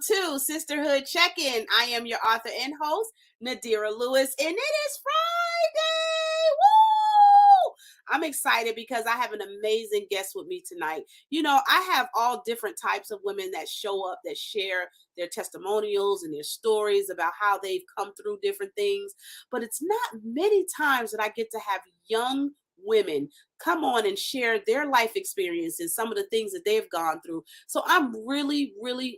to Sisterhood Checkin. I am your author and host, Nadira Lewis, and it is Friday. Woo! I'm excited because I have an amazing guest with me tonight. You know, I have all different types of women that show up, that share their testimonials and their stories about how they've come through different things. But it's not many times that I get to have young women come on and share their life experiences, some of the things that they've gone through. So I'm really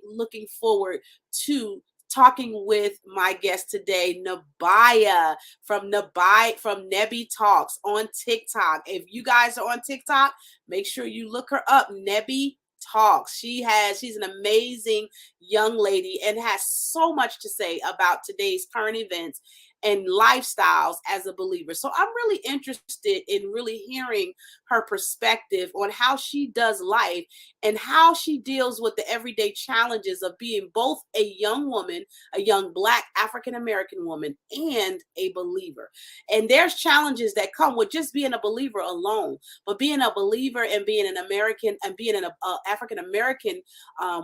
looking forward to talking with my guest today, Nebiyah from Nebiyah Talks on TikTok. If you guys are on TikTok, make sure you look her up, Nebiyah Talks. She's an amazing young lady and has so much to say about today's current events and lifestyles as a believer. So I'm really interested in really hearing her perspective on how she does life and how she deals with the everyday challenges of being both a young woman, a young Black African-American woman, and a believer. And there's challenges that come with just being a believer alone, but being a believer and being an American and being an African-American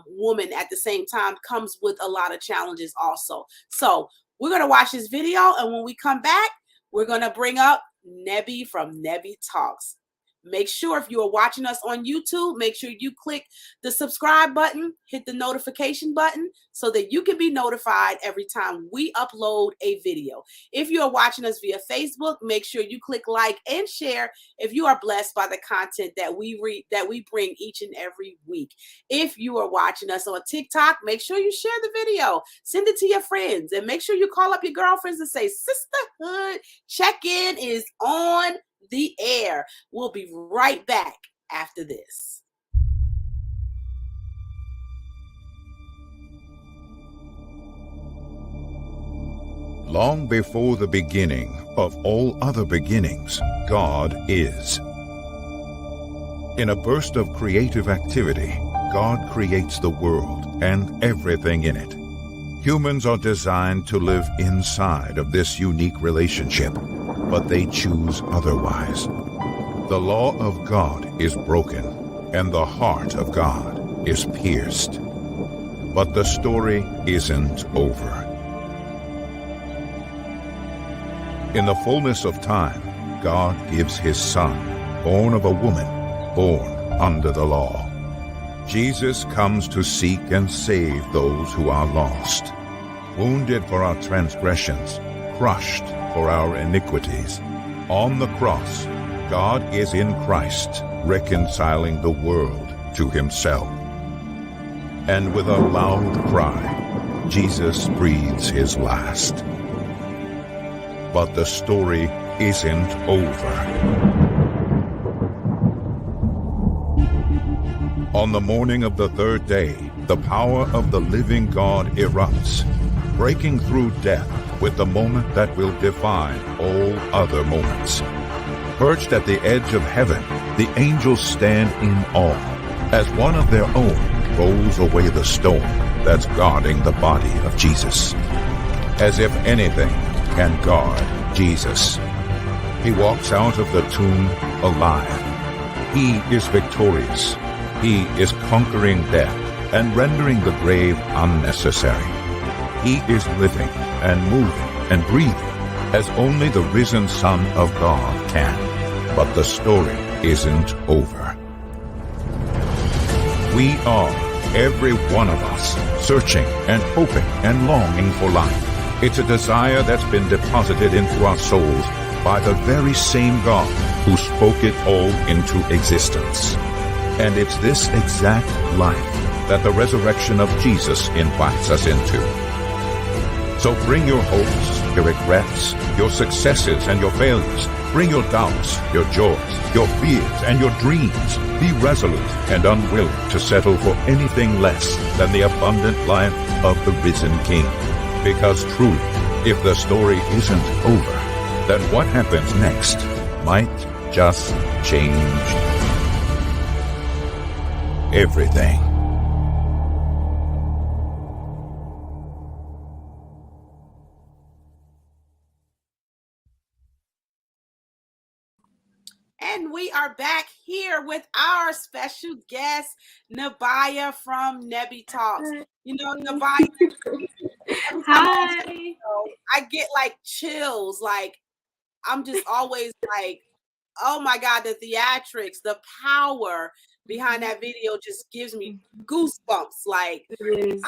woman at the same time comes with a lot of challenges also. So we're going to watch this video, and when we come back, we're going to bring up Nebiyah from Nebiyah Talks. Make sure if you are watching us on YouTube, make sure you click the subscribe button, hit the notification button so that you can be notified every time we upload a video. If you are watching us via Facebook, make sure you click like and share if you are blessed by the content that we bring each and every week. If you are watching us on TikTok, make sure you share the video, send it to your friends, and make sure you call up your girlfriends and say, Sisterhood Check-in is on the air. We'll be right back after this. Long before the beginning of all other beginnings, God is. In a burst of creative activity, God creates the world and everything in it. Humans are designed to live inside of this unique relationship, but they choose otherwise. The law of God is broken, and the heart of God is pierced. But the story isn't over. In the fullness of time, God gives his Son, born of a woman, born under the law. Jesus comes to seek and save those who are lost, wounded for our transgressions, crushed for our iniquities. On the cross, God is in Christ, reconciling the world to himself. And with a loud cry, Jesus breathes his last. But the story isn't over. On the morning of the third day, the power of the living God erupts, breaking through death with the moment that will define all other moments. Perched at the edge of heaven, the angels stand in awe as one of their own rolls away the stone that's guarding the body of Jesus. As if anything can guard Jesus. He walks out of the tomb alive. He is victorious. He is conquering death and rendering the grave unnecessary. He is living and moving and breathing as only the risen Son of God can. But the story isn't over. We are, every one of us, searching and hoping and longing for life. It's a desire that's been deposited into our souls by the very same God who spoke it all into existence. And it's this exact life that the resurrection of Jesus invites us into. So bring your hopes, your regrets, your successes and your failures. Bring your doubts, your joys, your fears and your dreams. Be resolute and unwilling to settle for anything less than the abundant life of the risen King. Because truly, if the story isn't over, then what happens next might just change everything. And we are back here with our special guest, Nebiyah from Nebby Talks. You know, Nebiyah, every time Hi. I get like chills. Like, I'm just always like, oh my God, the theatrics, the power behind that video just gives me goosebumps. Like, I refuse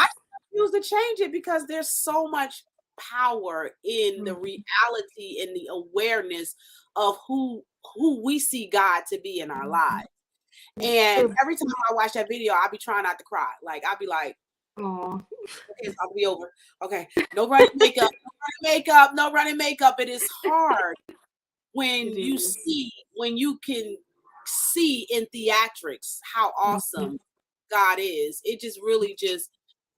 to change it because there's so much power in the reality and the awareness of who we see God to be in our lives. And every time I watch that video, I'll be trying not to cry. Like, I'll be like, Aw. okay, it's about to be over. Okay, no running makeup, no running makeup. It is hard when you can see in theatrics how awesome God is. It just really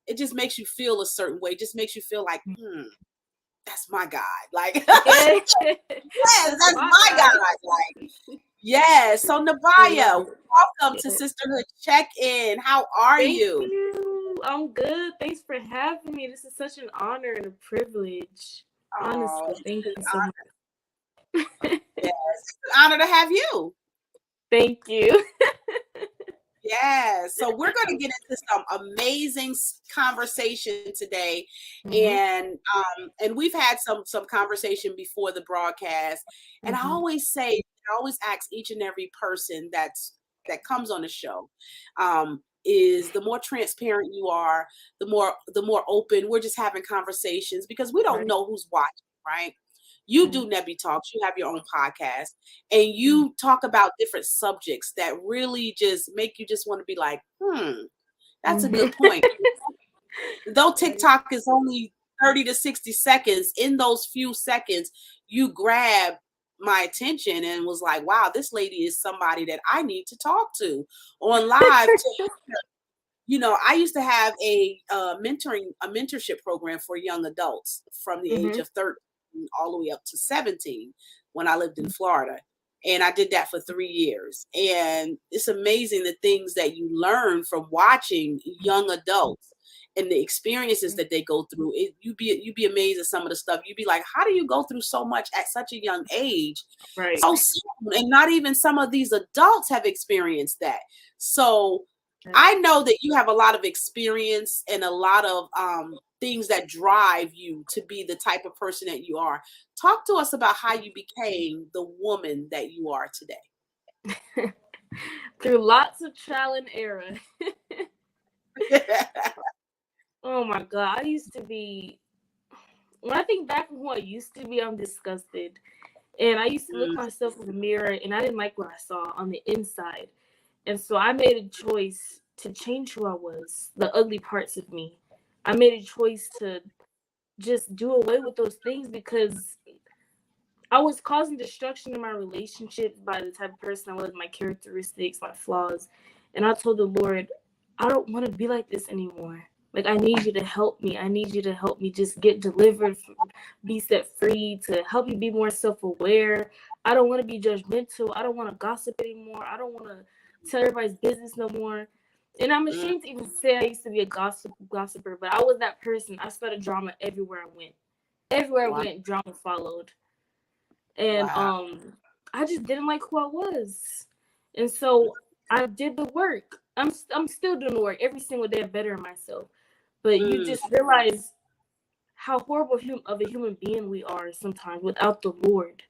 it just makes you feel a certain way. It just makes you feel like, that's my God. Like, yes, that's my God. Like, yes. So Nebiyah, welcome to Sisterhood Check-in. How are you? Thank you. I'm good. Thanks for having me. This is such an honor and a privilege. Honestly, thank you so much. Yes, it's an honor to have you. Thank you. Yes. So we're going to get into some amazing conversation today, and we've had some conversation before the broadcast. And I always ask each and every person that comes on the show, is the more transparent you are, the more open. We're just having conversations because we don't know who's watching, right? You do Nebby Talks, you have your own podcast, and you talk about different subjects that really just make you just want to be like, that's a good point. Though TikTok is only 30 to 60 seconds, in those few seconds, you grab my attention and was like, wow, this lady is somebody that I need to talk to on live. You know, I used to have a mentorship program for young adults from the age of 13 all the way up to 17 when I lived in Florida. And I did that for 3 years. And it's amazing the things that you learn from watching young adults and the experiences that they go through. You'd be amazed at some of the stuff. You'd be like, how do you go through so much at such a young age? Right. So soon? And not even some of these adults have experienced that. So I know that you have a lot of experience and a lot of things that drive you to be the type of person that you are. Talk to us about how you became the woman that you are today. Through lots of trial and error. Oh my God. When I think back on who I used to be, I'm disgusted. And I used to look myself in the mirror and I didn't like what I saw on the inside. And so I made a choice to change who I was, the ugly parts of me. I made a choice to just do away with those things because I was causing destruction in my relationships by the type of person I was, my characteristics, my flaws. And I told the Lord, I don't want to be like this anymore. Like, I need you to help me. I need you to help me just get delivered, be set free, to help me be more self-aware. I don't want to be judgmental. I don't want to gossip anymore. I don't want to tell everybody's business no more. And I'm ashamed to even say I used to be a gossiper, but I was that person. I started drama everywhere I went. Everywhere I went, drama followed. And I just didn't like who I was. And so I did the work. I'm still doing the work every single day, bettering myself. But you just realize how horrible of a human being we are sometimes without the Lord.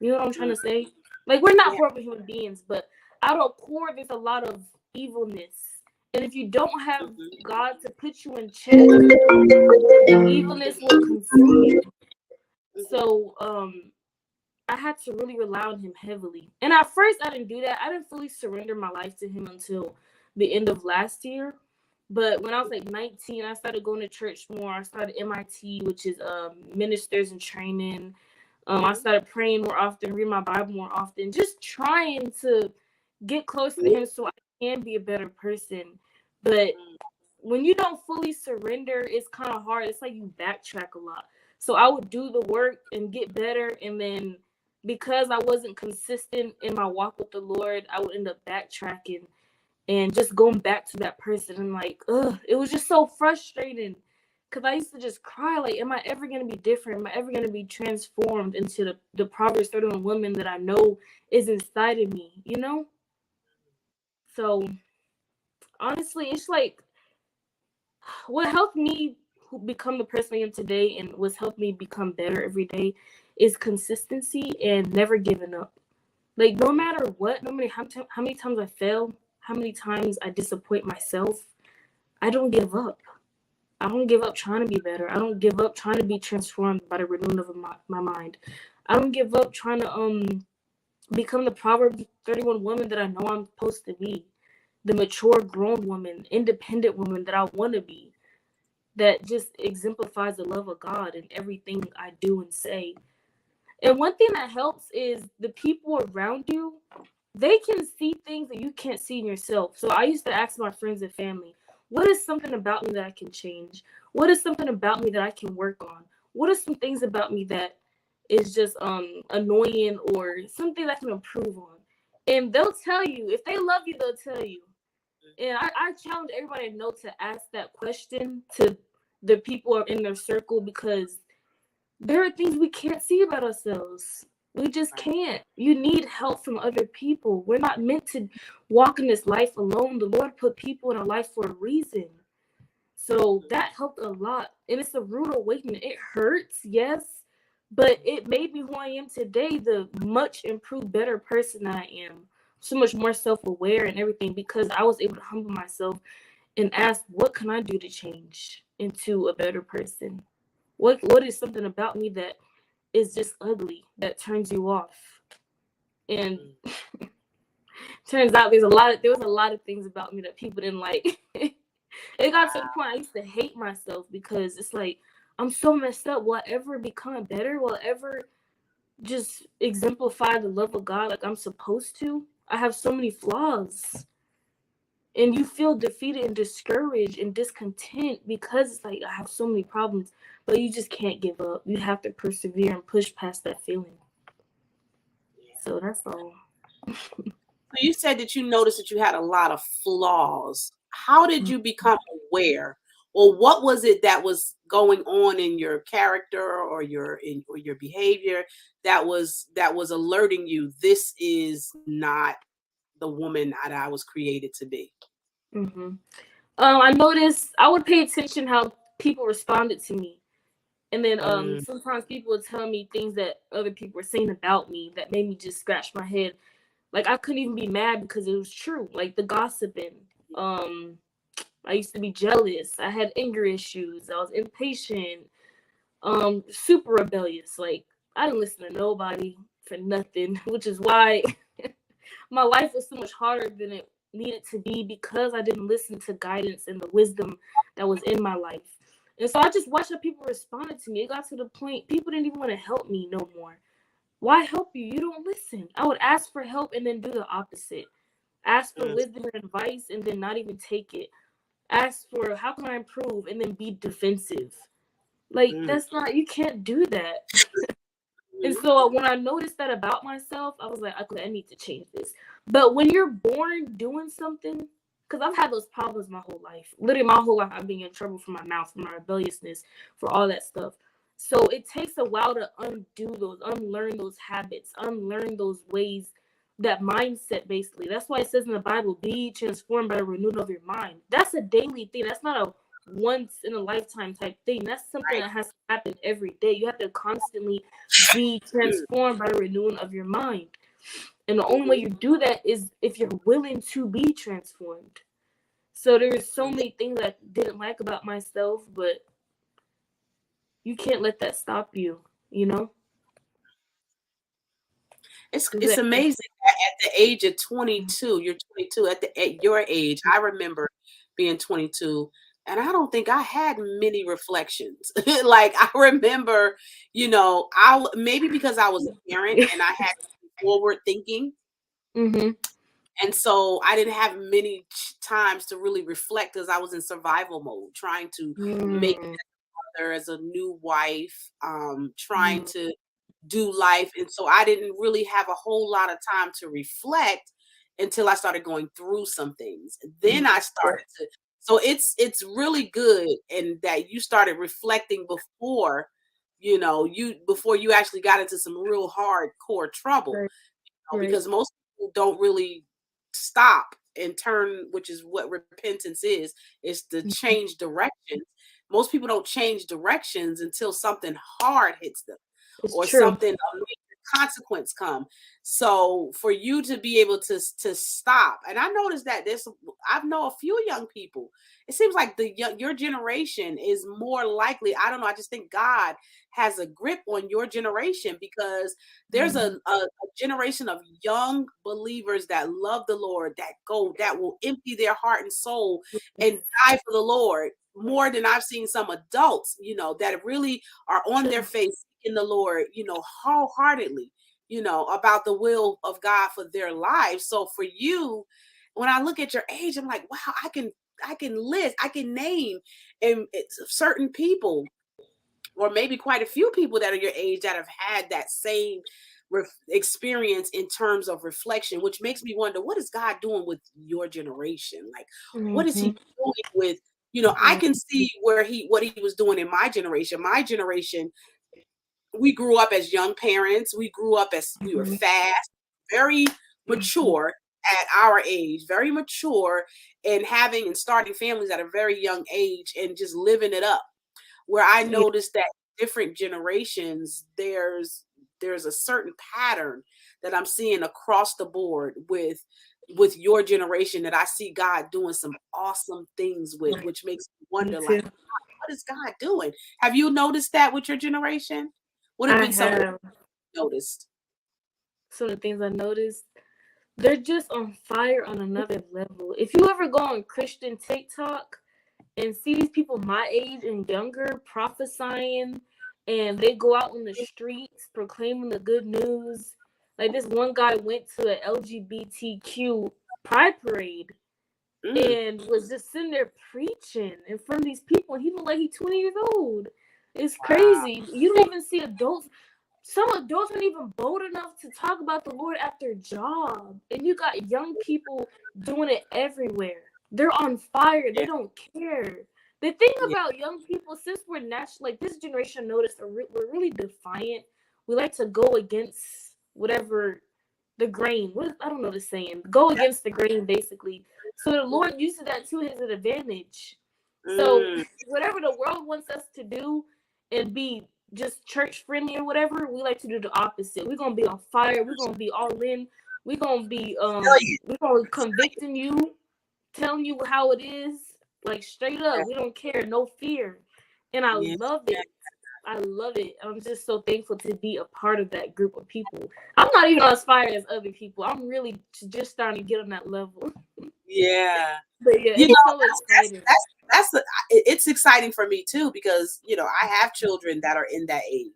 You know what I'm trying to say? Like, we're not horrible human beings, but out of core, there's a lot of evilness. And if you don't have God to put you in check, the evilness will consume you. So, I had to really rely on him heavily. And at first, I didn't do that. I didn't fully surrender my life to him until the end of last year. But when I was like 19, I started going to church more. I started MIT, which is ministers in training. I started praying more often, reading my Bible more often, just trying to get close to him so I can be a better person. But when you don't fully surrender, it's kind of hard. It's like you backtrack a lot. So I would do the work and get better. And then because I wasn't consistent in my walk with the Lord, I would end up backtracking and just going back to that person. And like, it was just so frustrating Because I used to just cry, like, am I ever going to be different? Am I ever going to be transformed into the Proverbs 31 woman that I know is inside of me, you know? So, honestly, it's like, what helped me become the person I am today and what's helped me become better every day is consistency and never giving up. Like, no matter what, no matter how many times I fail, how many times I disappoint myself, I don't give up. I don't give up trying to be better. I don't give up trying to be transformed by the renewing of my mind. I don't give up trying to become the Proverbs 31 woman that I know I'm supposed to be. The mature, grown woman, independent woman that I want to be. That just exemplifies the love of God in everything I do and say. And one thing that helps is the people around you, they can see things that you can't see in yourself. So I used to ask my friends and family, what is something about me that I can change? What is something about me that I can work on? What are some things about me that is just annoying or something that I can improve on? And they'll tell you. If they love you, they'll tell you. And I challenge everybody to know to ask that question to the people in their circle, because there are things we can't see about ourselves. We just can't. You need help from other people. We're not meant to walk in this life alone. The Lord put people in our life for a reason. So that helped a lot. And it's a rude awakening. It hurts, yes, but it made me who I am today, the much improved, better person that I am. So much more self-aware and everything, because I was able to humble myself and ask, what can I do to change into a better person? What is something about me that is just ugly, that turns you off? And turns out there was a lot of things about me that people didn't like. It got to the point I used to hate myself, because it's like, I'm so messed up. Will I ever become better? Will I ever just exemplify the love of God like I'm supposed to? I have so many flaws. And you feel defeated and discouraged and discontent because it's like, I have so many problems, but you just can't give up. You have to persevere and push past that feeling. So that's all. So you said that you noticed that you had a lot of flaws. How did you become aware, or what was it that was going on in your character or your behavior that was alerting you this is not the woman that I was created to be? Mm-hmm. I noticed I would pay attention how people responded to me. And then Mm, sometimes people would tell me things that other people were saying about me that made me just scratch my head. Like, I couldn't even be mad because it was true. Like the gossiping. Um, I used to be jealous. I had anger issues. I was impatient. Super rebellious. Like, I didn't listen to nobody for nothing, which is why my life was so much harder than it needed to be, because I didn't listen to guidance and the wisdom that was in my life. And so I just watched how people responded to me. It got to the point people didn't even want to help me no more. Why help you? You don't listen. I would ask for help and then do the opposite. Ask for mm, wisdom and advice and then not even take it. Ask for how can I improve and then be defensive. Like, mm, that's not, you can't do that. And mm, so when I noticed that about myself, I was like, okay, I need to change this. But when you're born doing something, because I've had those problems my whole life. Literally my whole life, I've been in trouble for my mouth, for my rebelliousness, for all that stuff. So it takes a while to unlearn those habits, unlearn those ways, that mindset basically. That's why it says in the Bible, be transformed by the renewal of your mind. That's a daily thing. That's not a once in a lifetime type thing. That's something right. that has to happen every day. You have to constantly be transformed by the renewing of your mind. And the only way Mhm, you do that is if you're willing to be transformed. So there's so mhm. many things I didn't like about myself, but you can't let that stop you, you know? Does It's that make amazing that at the age of 22, you're 22, at your age, I remember being 22, and I don't think I had many reflections. Like, I remember, maybe because I was a parent sense? and I had to be forward thinking, Mhm. and so I didn't have many times to really reflect because I was in survival mode, trying to make Mm. her as a new wife, trying Mm. to do life. And so I didn't really have a whole lot of time to reflect until I started going through some things. Then I Mm. started to So it's really good, and that you started reflecting before, before you actually got into some real hardcore trouble, Right. Right. because most people don't really stop and turn, which is what repentance is to Mhm. change directions. Most people don't change directions until something hard hits them, It's or true. something, a major consequence come. So for you to be able to stop, and I noticed that I know a few young people. It seems like your generation is more likely. I don't know. I just think God has a grip on your generation, because there's Mhm. a generation of young believers that love the Lord, that will empty their heart and soul and die for the Lord more than I've seen some adults, that really are on their True. face in the Lord, wholeheartedly, about the will of God for their lives. So for you, when I look at your age, I'm like, wow, I can name and certain people, or maybe quite a few people that are your age, that have had that same experience in terms of reflection, which makes me wonder, what is God doing with your generation? Like, what is he Mhm. doing with, I Right. can see what he was doing in my generation. My generation, we grew up as young parents. We grew up as, we were Mhm. fast, very Mhm. mature at our age, very mature, and having and starting families at a very young age, and just living it up. Where I Yeah. noticed that different generations, there's a certain pattern that I'm seeing across the board with your generation, that I see God doing some awesome things with, Right. which makes me Me wonder, like, too. what is God doing? Have you noticed that with your generation? What have I been some of the have you noticed? some of the things I noticed. They're just on fire on another level. If you ever go on Christian TikTok and see these people my age and younger prophesying, and they go out on the streets proclaiming the good news. Like this one guy went to an LGBTQ pride parade Mm, and was just sitting there preaching in front of these people. And he looked like he's 20 years old. It's wow. crazy. You don't even see adults. Some adults aren't even bold enough to talk about the Lord at their job. And you got young people doing it everywhere. They're on fire. They Yeah, don't care. The thing yeah. about young people, since we're natural, like this generation, noticed we're really defiant. We like to go against whatever the grain. I don't know the saying. Go against the grain, basically. So the Lord uses that to his advantage. So Mm, whatever the world wants us to do and be just church friendly or whatever, we like to do the opposite. We're gonna be on fire. We're gonna be all in. We're gonna convicting you, telling you how it is, like straight up. We don't care, no fear, and I yeah. love it. I love it. I'm just so thankful to be a part of that group of people. I'm not even as fire as other people. I'm really just starting to get on that level. Yeah. But yeah, You know, it's so exciting. it's exciting for me too, because I have children that are in that age,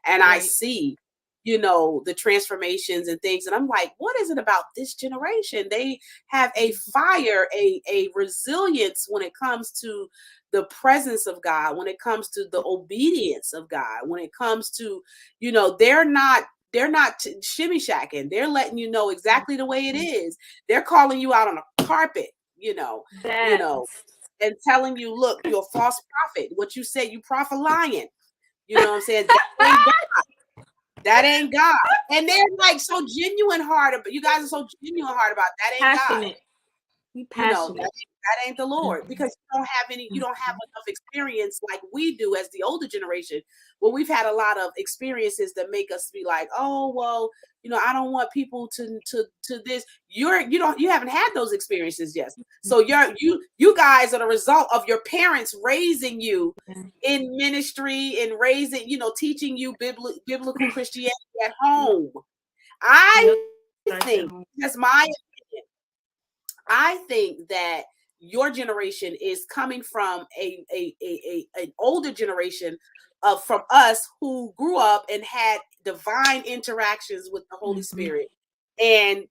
and I Right. see the transformations and things, and I'm like, what is it about this generation? They have a fire, a resilience when it comes to the presence of God, when it comes to the obedience of God, when it comes to they're not shimmy shacking. They're letting you know exactly the way it is. They're calling you out on a carpet, you know, you That. know, and telling you, look, you're a false prophet. What you said, you prophet lying. You know what I'm saying? That ain't God. That ain't God. And they're like so genuine heart, but you guys are so genuine heart about that ain't God. Passionate. We That passionate. ain't the Lord, Mhm. because you don't have enough experience like we do as the older generation. Well, we've had a lot of experiences that make us be like, oh well, I don't want people to this. You haven't had those experiences yet. So you guys are the result of your parents raising you in ministry and raising, teaching you biblical Christianity at home. Yep. I Starts at think home. that's my opinion. I think that your generation is coming from an older generation of from us who grew up and had divine interactions with the Holy Mhm. Spirit, and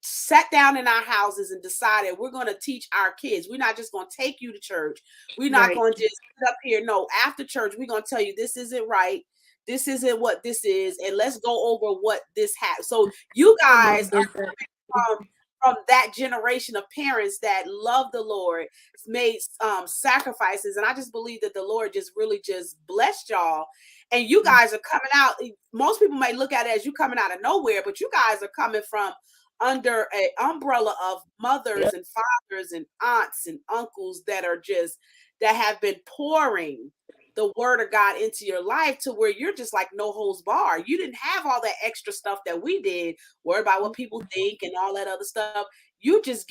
sat down in our houses and decided we're going to teach our kids. We're not just going to take you to church. We're not Right. going to just sit up here. No, after church, we're going to tell you this isn't right. This isn't what this is, and let's go over what this has. So you My guys mom are did that. from that generation of parents that love the Lord, made sacrifices. And I just believe that the Lord just really just blessed y'all. And you guys are coming out. Most people may look at it as you coming out of nowhere, but you guys are coming from under an umbrella of mothers and fathers and aunts and uncles that are just, that have been pouring the word of God into your life to where you're just like no holds bar. You didn't have all that extra stuff that we did, worried about what people think and all that other stuff. You're just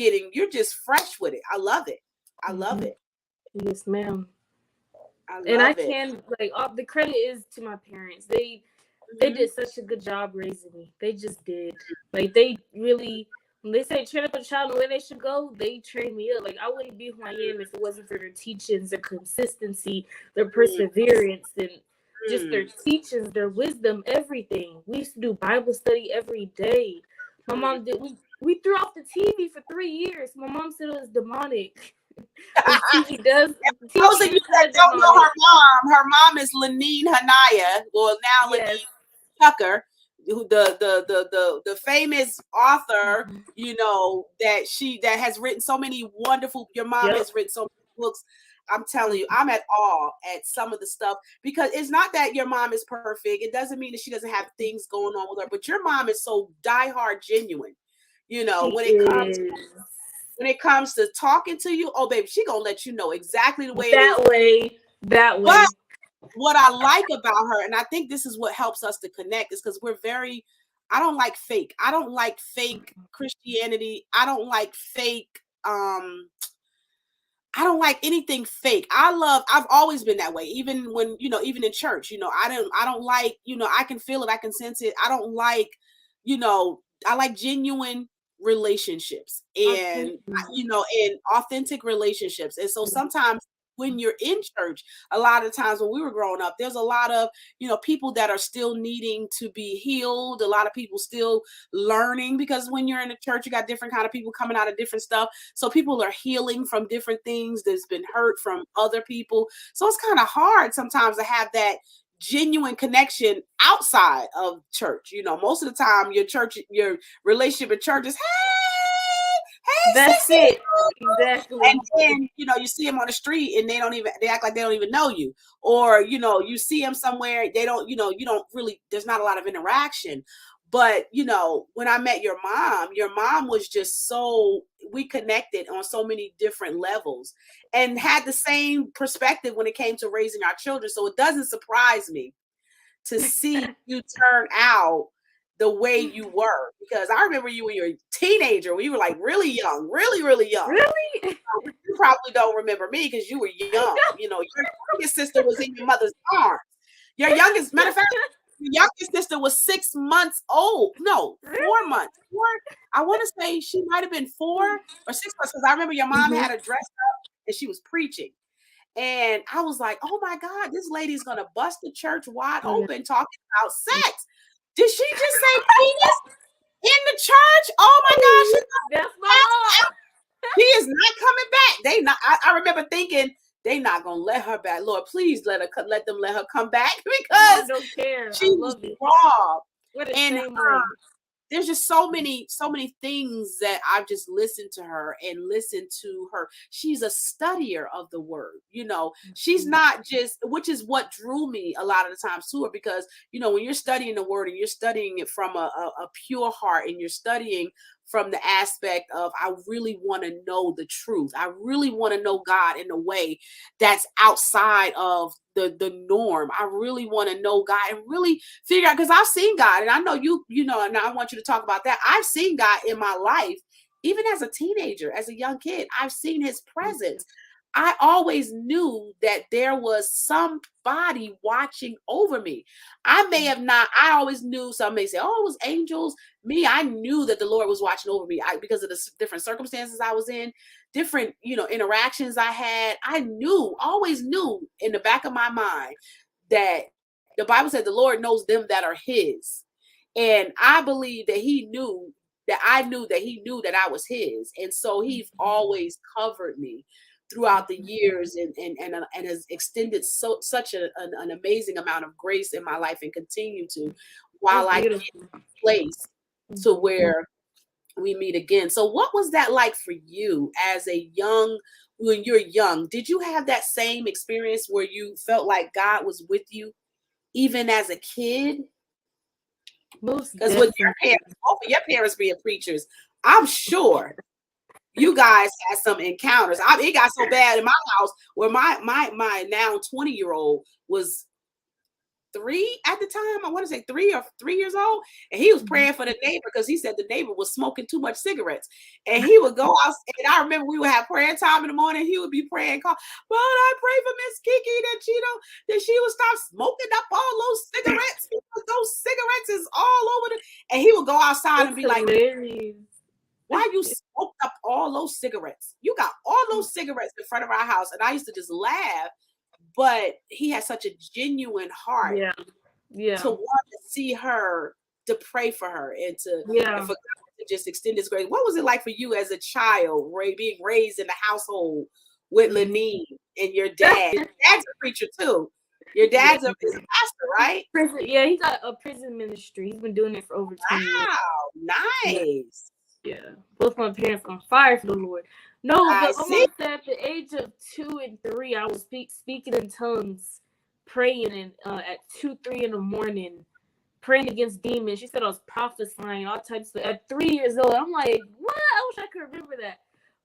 fresh with it. I love it. I love it. Yes, ma'am. I And I love it. can, like, all the credit is to my parents. They did such a good job raising me. They just did. Like, they really, when they say train up a child the way they should go, they trained me up. Like, I wouldn't be who I am if it wasn't for their teachings, their consistency, their perseverance, and just their teachings, their wisdom, everything. We used to do Bible study every day. My mom did. We threw off the TV for 3 years. My mom said it was demonic. TV does. Those of you that don't know her mom is Hanniah, well now Yes. Tucker, who the famous author, you know, that has written so many wonderful. Your mom has written so many books. I'm telling you, I'm at awe at some of the stuff, because it's not that your mom is perfect. It doesn't mean that she doesn't have things going on with her, but your mom is so diehard genuine. You know, when it comes to talking to you, oh baby, she gonna let you know exactly the way it is. That way. But what I like about her, and I think this is what helps us to connect, is because I don't like fake. I don't like fake Christianity. I don't like fake, I don't like anything fake. I've always been that way. Even when, even in church, I don't like, I can feel it. I can sense it. I don't like, I like genuine relationships and, and authentic relationships. And so sometimes when you're in church, a lot of times when we were growing up, there's a lot of, people that are still needing to be healed. A lot of people still learning, because when you're in a church, you got different kind of people coming out of different stuff. So people are healing from different things that's been hurt from other people. So it's kind of hard sometimes to have that genuine connection outside of church. Most of the time your relationship in church is, hey, that's it. Exactly. And then, you see them on the street and they act like they don't even know you. Or, you see them somewhere, they don't, you don't really, there's not a lot of interaction. But, when I met your mom was just we connected on so many different levels and had the same perspective when it came to raising our children. So it doesn't surprise me to see you turn out the way you were, because I remember you when you were a teenager, when you were like really young, really, really young. Really? You probably don't remember me because you were young. Your youngest sister was in your mother's arms. Your youngest, matter of fact, your youngest sister was 6 months old. No, 4 months. I want to say she might have been 4 or 6 months, because I remember your mom had her dressed up and she was preaching. And I was like, oh my God, this lady's going to bust the church wide open talking about sex. Did she just say penis in the church? Oh my gosh. That's my mom. She is not coming back. They not. I remember thinking they not going to let her back. Lord, please let her come back, because I don't care. she was raw. And there's just so many things that I've just listened to her. She's a studier of the word. She's not just, which is what drew me a lot of the times to her, because, when you're studying the word and you're studying it from a pure heart, and you're studying from the aspect of, I really want to know the truth. I really want to know God in a way that's outside of the norm. I really want to know God and really figure out, because I've seen God, and I know and I want you to talk about that. I've seen God in my life, even as a teenager, as a young kid. I've seen his presence. I always knew that there was somebody watching over me. I always knew. Some may say, oh, it was angels. Me, I knew that the Lord was watching over me because of the different circumstances I was in, different, interactions I had. I always knew in the back of my mind that the Bible said the Lord knows them that are his. And I believe that he knew that I knew that he knew that I was his. And so he's always covered me throughout the years, and has extended such an amazing amount of grace in my life, and continue to, while I get to a place to where we meet again. So what was that like for you as a young, when you're young? Did you have that same experience where you felt like God was with you even as a kid? Most Because with your definitely. parents, both of your parents being preachers, I'm sure you guys had some encounters. It got so bad in my house where my now 20-year-old was 3 at the time. I want to say 3 years old, and he was praying for the neighbor because he said the neighbor was smoking too much cigarettes. And he would go out, and I remember we would have prayer time in the morning. He would be praying, call, but I pray for Miss Kiki that she would stop smoking up all those cigarettes because those cigarettes is all over and he would go outside and be like, hilarious. why you smoked up all those cigarettes? You got all those cigarettes in front of our house. And I used to just laugh, but he had such a genuine heart to want to see her, to pray for her, and and for God to just extend His grace. What was it like for you as a child, being raised in the household with Lenine and your dad? Your dad's a preacher too. Your dad's a pastor, right? Prison, yeah, he got a prison ministry. He's been doing it for over 10 years. Wow, nice. Yeah, both my parents on fire for the Lord. No, but almost at the age of 2 and 3, I was speaking in tongues, praying, and at 2, 3 in the morning, praying against demons. She said I was prophesying, all types of. At 3 years old, I'm like, what? I wish I could remember that.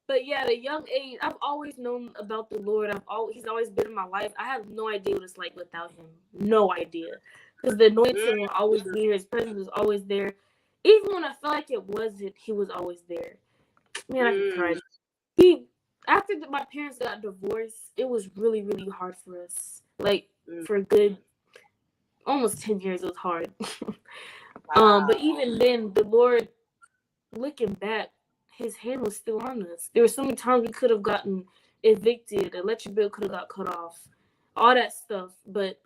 But yeah, at a young age, I've always known about the Lord. He's always been in my life. I have no idea what it's like without Him. No idea, because the anointing will always be here. His presence was always there. Even when I felt like it wasn't, He was always there. Man, I could cry. After my parents got divorced, it was really, really hard for us. Like, for a good almost 10 years, it was hard. But even then, the Lord, looking back, His hand was still on us. There were so many times we could have gotten evicted, electric bill could have got cut off, all that stuff. But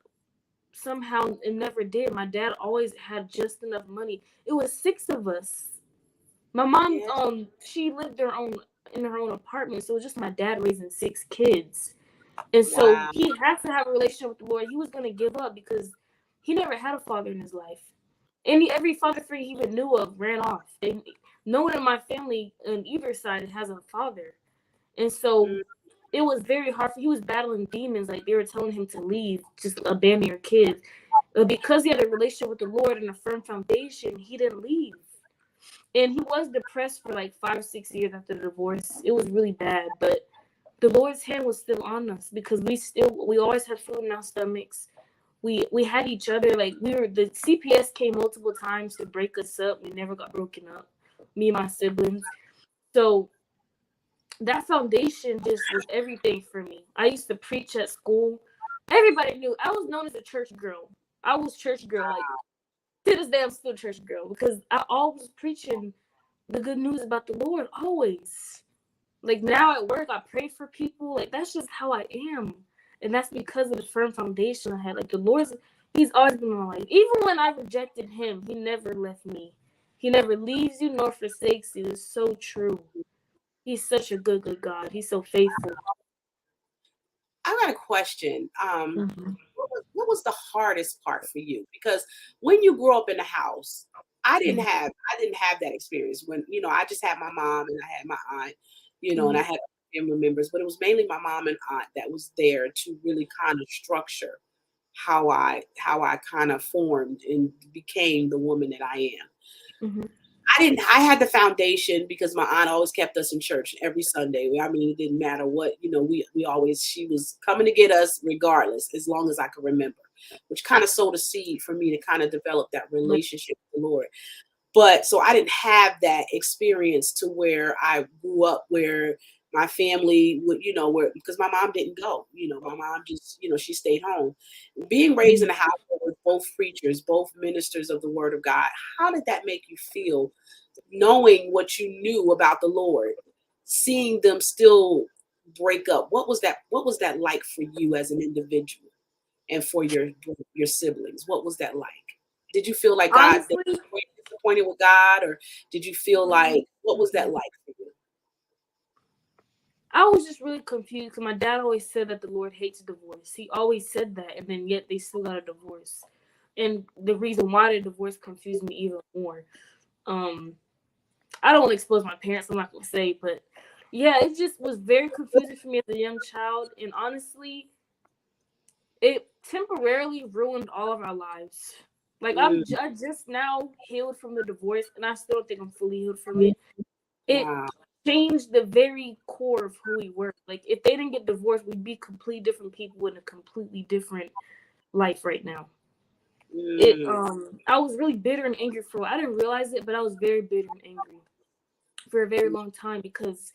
somehow it never did. My dad always had just enough money. It was 6 of us. My mom, she lived in her own apartment, so it was just my dad raising 6 kids. And so he has to have a relationship with the Lord. He was going to give up because he never had a father in his life. Every father figure he even knew of ran off. No one in my family on either side has a father. And so it was very hard. He was battling demons. Like, they were telling him to leave, just abandon your kids. But because he had a relationship with the Lord and a firm foundation, he didn't leave. And he was depressed for like 5 or 6 years after the divorce. It was really bad. But the Lord's hand was still on us because we always had food in our stomachs. We had each other. Like, the CPS came multiple times to break us up. We never got broken up, me and my siblings. So that foundation just was everything for me. I used to preach at school. Everybody knew I was known as a church girl. I was church girl. Like, to this day, I'm still church girl because I always preaching the good news about the Lord, always. Like, now at work, I pray for people. Like, that's just how I am. And that's because of the firm foundation I had. Like, the Lord, He's always been in my life. Even when I rejected Him, He never left me. He never leaves you nor forsakes you. It's so true. He's such a good, good God. He's so faithful. I got a question. What was the hardest part for you? Because when you grew up in the house, I didn't have that experience. When, I just had my mom and I had my aunt, and I had family members, but it was mainly my mom and aunt that was there to really kind of structure how I kind of formed and became the woman that I am. I had the foundation because my aunt always kept us in church every Sunday. I mean, it didn't matter what, she was coming to get us regardless, as long as I could remember, which kind of sowed a seed for me to kind of develop that relationship with the Lord. But so I didn't have that experience to where I grew up where my family would, because my mom didn't go, my mom just, she stayed home. Being raised in a household with both preachers, both ministers of the Word of God, how did that make you feel, knowing what you knew about the Lord, seeing them still break up? What was that like for you as an individual and for your siblings? What was that like? Did you feel like God, Honestly, disappointed with God, or did you feel like, what was that like for you? I was just really confused because my dad always said that the Lord hates divorce. He always said that, and then yet they still got a divorce. And the reason why the divorce confused me even more. I don't want to expose my parents. I'm not gonna say, but yeah, it just was very confusing for me as a young child, and honestly, it temporarily ruined all of our lives. Like Mm, I just now healed from the divorce, and I still don't think I'm fully healed from it. It wow. changed the very core of who we were. Like if they didn't get divorced, we'd be completely different people in a completely different life right now. It Mm, I was really bitter and angry for I didn't realize it, but I was very bitter and angry for a very long time because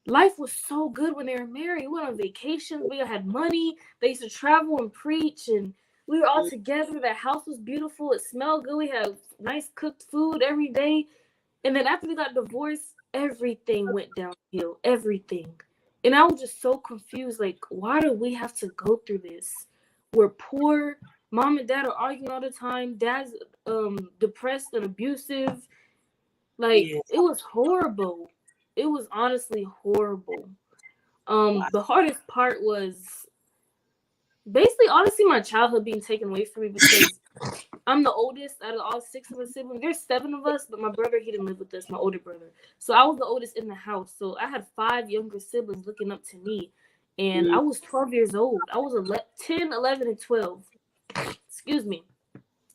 life was so good when they were married. We went on vacations, we had money, they used to travel and preach, and we were all mm, together. The house was beautiful, it smelled good, we had nice cooked food every day. And then after we got divorced, everything went downhill. Everything. And I was just so confused. Like, why do we have to go through this? We're poor. Mom and dad are arguing all the time. Dad's depressed and abusive. Like, yeah. it was horrible. It was honestly horrible. Wow. The hardest part was basically honestly my childhood being taken away from me because I'm the oldest out of all six of us siblings. There's seven of us, but my brother, he didn't live with us, my older brother. So I was the oldest in the house. So I had five younger siblings looking up to me. And I Mm, was 12 years old. I was 10, 11, and 12. Excuse me.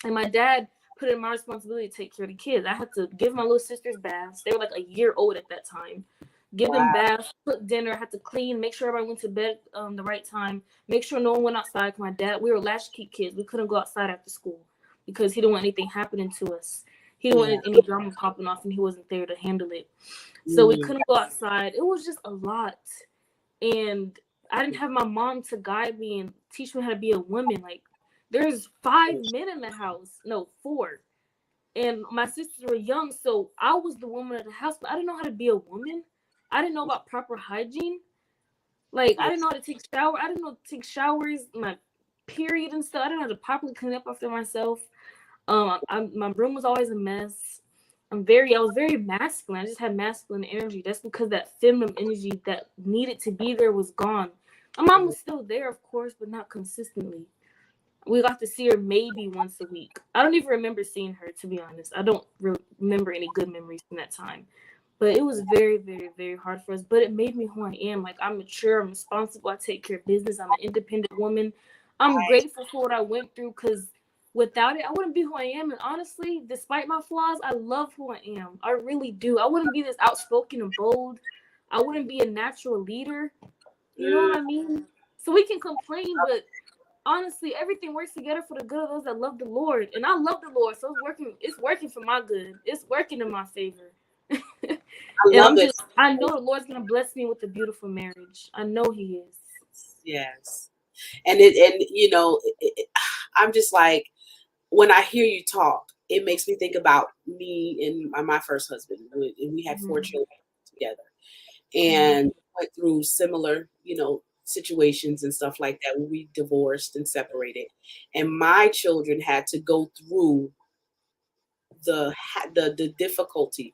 And my dad put it in my responsibility to take care of the kids. I had to give my little sisters baths. They were like a year old at that time. Give them wow. baths, cook dinner, had to clean, make sure everybody went to bed the right time, make sure no one went outside. My dad, we were latchkey kids. We couldn't go outside after school because he didn't want anything happening to us. He didn't Yeah. want any drama popping off, and he wasn't there to handle it. So we Mm, couldn't go outside. It was just a lot. And I didn't have my mom to guide me and teach me how to be a woman. Like, there's five men in the house. No, four. And my sisters were young, so I was the woman of the house, but I didn't know how to be a woman. I didn't know about proper hygiene. Like, I yeah. didn't know how to take shower. I didn't know how to take showers, my period and stuff. I didn't know how to properly clean up after myself. My room was always a mess. I was very masculine. I just had masculine energy. That's because that feminine energy that needed to be there was gone. My mom was still there, of course, but not consistently. We got to see her maybe once a week. I don't even remember seeing her, to be honest. I don't remember any good memories from that time. But it was very, very, very hard for us. But it made me who I am. Like, I'm mature, I'm responsible, I take care of business, I'm an independent woman. I'm grateful for what I went through because without it, I wouldn't be who I am. And honestly, despite my flaws, I love who I am. I really do. I wouldn't be this outspoken and bold. I wouldn't be a natural leader. You know what Mm, I mean? So we can complain, but honestly, everything works together for the good of those that love the Lord. And I love the Lord, so it's working for my good. It's working in my favor. I And love it. I know the Lord's gonna bless me with a beautiful marriage. I know He is. Yes. And I'm just like, when I hear you talk, it makes me think about me and my first husband. And we had four Mm-hmm. children together and went through similar, situations and stuff like that when we divorced and separated. And my children had to go through the difficulty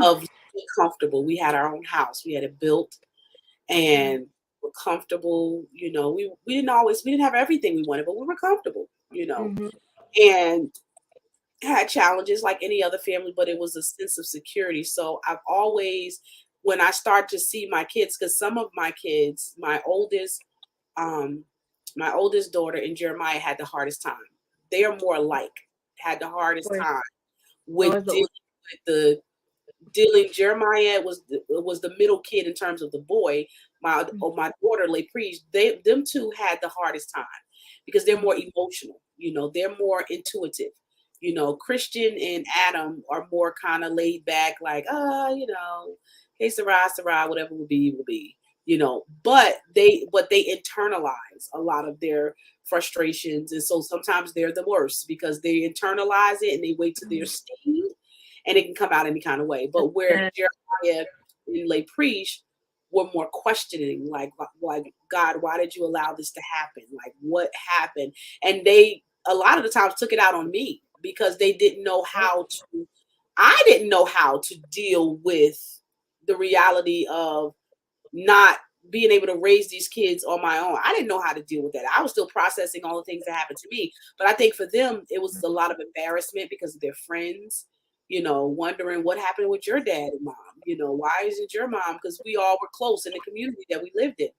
of being comfortable. We had our own house. We had it built and we're comfortable. We didn't have everything we wanted, but we were comfortable. Mm-hmm. And had challenges like any other family, but it was a sense of security. So I've always, when I start to see my kids, because some of my kids, um, my oldest daughter and Jeremiah had the hardest time. They are more alike, had the hardest Or, time or with the dealing. Jeremiah was the middle kid in terms of the boy. My daughter Leprise, them two had the hardest time because they're more emotional. They're more intuitive. Christian and Adam are more kind of laid back, like hey Sarah, whatever will be. But they internalize a lot of their frustrations, and so sometimes they're the worst because they internalize it and they wait till they're steamed and it can come out any kind of way. But where Jeremiah and Le Preach were more questioning, like God, why did you allow this to happen? Like what happened? And they a lot of the times took it out on me because they didn't know how to. I didn't know how to deal with the reality of not being able to raise these kids on my own. I didn't know how to deal with that. I was still processing all the things that happened to me. But I think for them, it was a lot of embarrassment because of their friends wondering what happened with your dad and mom. Why isn't your mom? Because we all were close in the community that we lived in.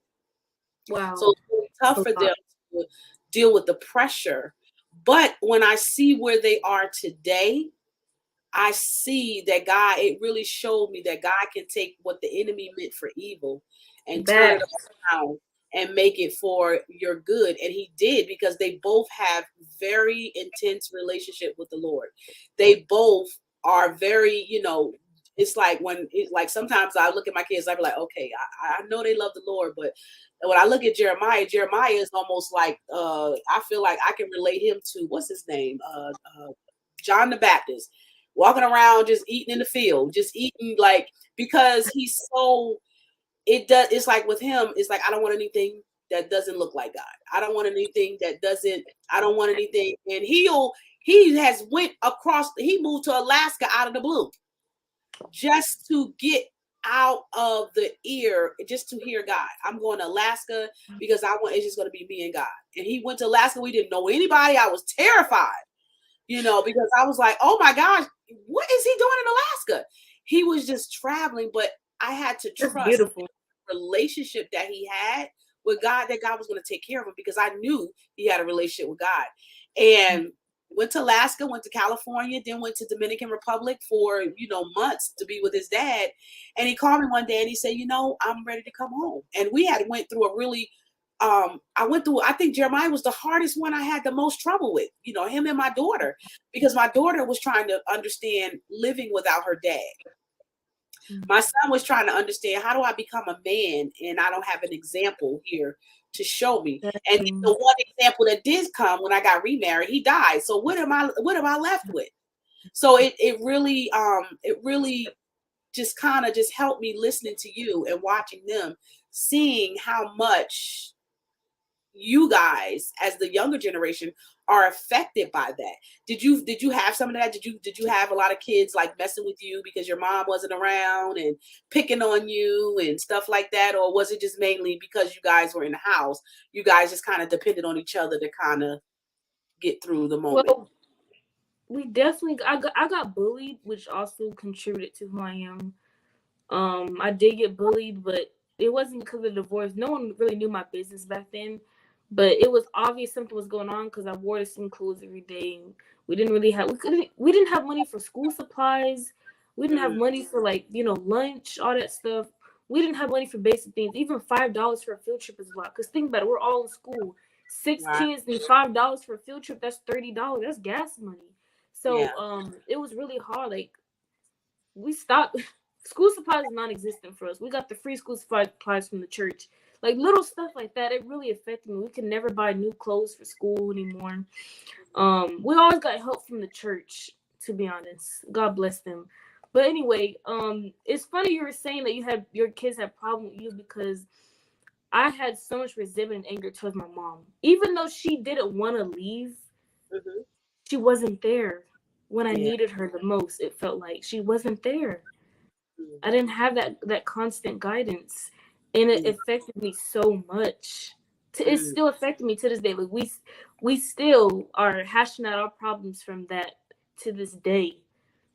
Wow. So it's really tough for them to deal with the pressure. But when I see where they are today, I see that God, it really showed me that God can take what the enemy meant for evil and turn it around and make it for your good. And he did, because they both have very intense relationship with the Lord. They both are very, it's like sometimes I look at my kids, I be like, okay, I know they love the Lord, but when I look at Jeremiah is almost like, I feel like I can relate him to, what's his name? John the Baptist, walking around just eating in the field, just eating, like, because he's so, it's like with him, it's like, I don't want anything that doesn't look like God. I don't want anything I don't want anything. And he moved to Alaska out of the blue, just to get out of the ear, just to hear God. I'm going to Alaska because it's just going to be me and God. And he went to Alaska. We didn't know anybody. I was terrified, because I was like, oh my gosh, what is he doing in Alaska? He was just traveling, but I had to trust the relationship that he had with God, that God was going to take care of him, because I knew he had a relationship with God. And went to Alaska, went to California, then went to Dominican Republic for, months to be with his dad. And he called me one day and he said, I'm ready to come home. And we had went through a really, I think Jeremiah was the hardest one I had the most trouble with, him and my daughter, because my daughter was trying to understand living without her dad. My son was trying to understand, how do I become a man and I don't have an example here to show me. And the one example that did come when I got remarried, he died. So what am I left with? So it really just kind of just helped me listening to you and watching them, seeing how much you guys as the younger generation are affected by that. Did you have some of that? Did you have a lot of kids like messing with you because your mom wasn't around and picking on you and stuff like that? Or was it just mainly because you guys were in the house, you guys just kind of depended on each other to kind of get through the moment? Well, we definitely, I got bullied, which also contributed to who I am. I did get bullied, but it wasn't because of the divorce. No one really knew my business back then, but it was obvious something was going on because I wore the same clothes every day. And we didn't have money for school supplies. We didn't have money for lunch, all that stuff. We didn't have money for basic things. Even $5 for a field trip is a lot. Cause think about it, we're all in school. 6 kids and $5 for a field trip. That's $30. That's gas money. So it was really hard. Like, we stopped. School supplies is non-existent for us. We got the free school supplies from the church. Like, little stuff like that, it really affected me. We could never buy new clothes for school anymore. We always got help from the church, to be honest. God bless them. But anyway, it's funny you were saying that your kids had problem with you, because I had so much resentment and anger towards my mom. Even though she didn't want to leave, she wasn't there when I needed her the most. It felt like she wasn't there. I didn't have that constant guidance, and it affected me so much. It's still affecting me to this day. Like, we still are hashing out our problems from that to this day,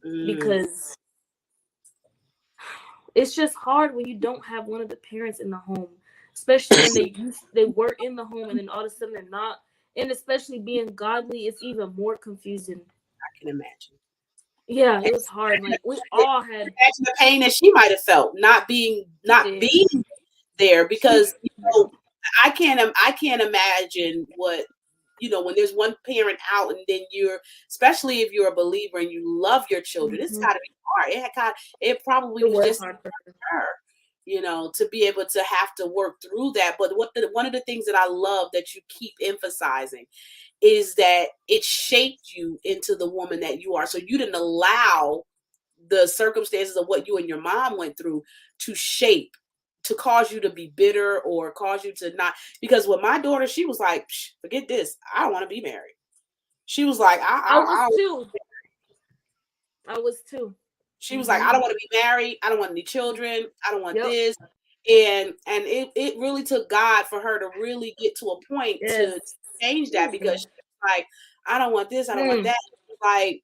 because it's just hard when you don't have one of the parents in the home, especially when they were in the home and then all of a sudden they're not. And especially being godly, it's even more confusing. I can imagine. Yeah, it was hard. Like, we all had, imagine the pain that she might have felt not being there, because I can't imagine what, when there's one parent out, and then especially if you're a believer and you love your children, it's got to be hard. It probably was just hard for her, to be able to have to work through that. But one of the things that I love that you keep emphasizing is that it shaped you into the woman that you are. So you didn't allow the circumstances of what you and your mom went through to cause you to be bitter or cause you to not. Because with my daughter, she was like, forget this, I don't want to be married. She was like, I was too. She was like, I don't want to be married. I don't want any children. I don't want this. And it really took God for her to really get to a point to change that, because she was like, I don't want this. I don't want that. Like,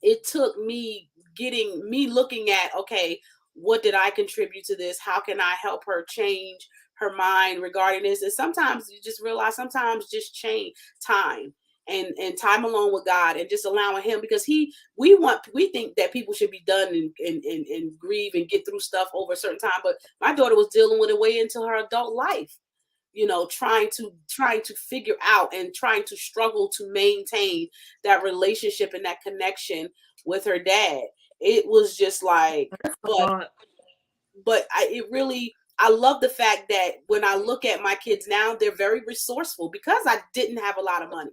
it took me looking at, okay, what did I contribute to this? How can I help her change her mind regarding this? And sometimes you just realize, sometimes just change time and time alone with God, and just allowing him, because we think that people should be done and grieve and get through stuff over a certain time. But my daughter was dealing with it way into her adult life, trying to figure out and trying to struggle to maintain that relationship and that connection with her dad. It was just like, but I love the fact that when I look at my kids now, they're very resourceful, because I didn't have a lot of money.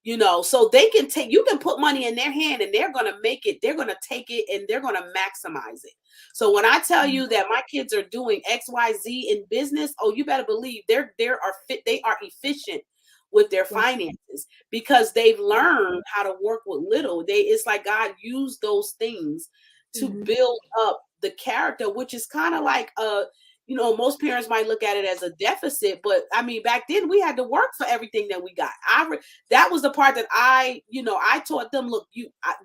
So you can put money in their hand and they're going to make it, they're going to take it, and they're going to maximize it. So when I tell you that my kids are doing XYZ in business, oh, you better believe they are efficient with their finances, because they've learned how to work with little. It's like God used those things to build up the character, which is kind of like most parents might look at it as a deficit, but I mean, back then we had to work for everything that we got. That was the part that I taught them, look,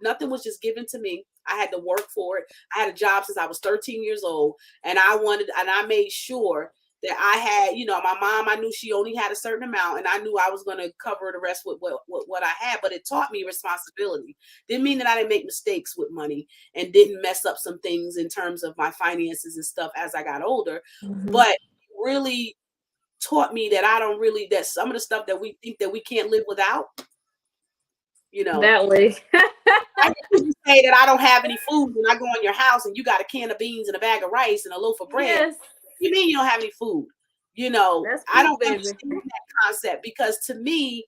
nothing was just given to me. I had to work for it. I had a job since I was 13 years old, and I made sure that I had, my mom, I knew she only had a certain amount, and I knew I was going to cover the rest with what I had, but it taught me responsibility. Didn't mean that I didn't make mistakes with money and didn't mess up some things in terms of my finances and stuff as I got older, but really taught me that that some of the stuff that we think that we can't live without, that way. I can say that I don't have any food, and I go in your house and you got a can of beans and a bag of rice and a loaf of bread. Yes. You mean you don't have any food? That's I don't baby. understand that concept, because to me,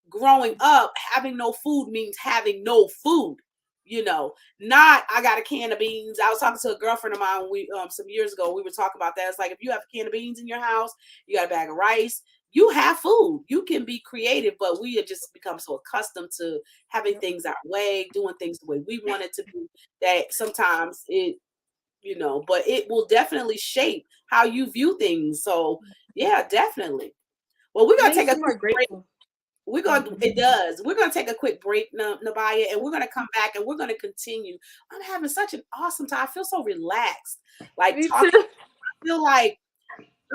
growing up, having no food means having no food. Not I got a can of beans. I was talking to a girlfriend of mine some years ago. We were talking about that. It's like, if you have a can of beans in your house, you got a bag of rice, you have food. You can be creative, but we have just become so accustomed to having things our way, doing things the way we want it to be, that sometimes but it will definitely shape how you view things. So yeah, definitely. Well, we're gonna take a quick break. It does. We're gonna take a quick break, Nebiyah, and we're gonna come back and we're gonna continue. I'm having such an awesome time. I feel so relaxed. Like talking, I feel like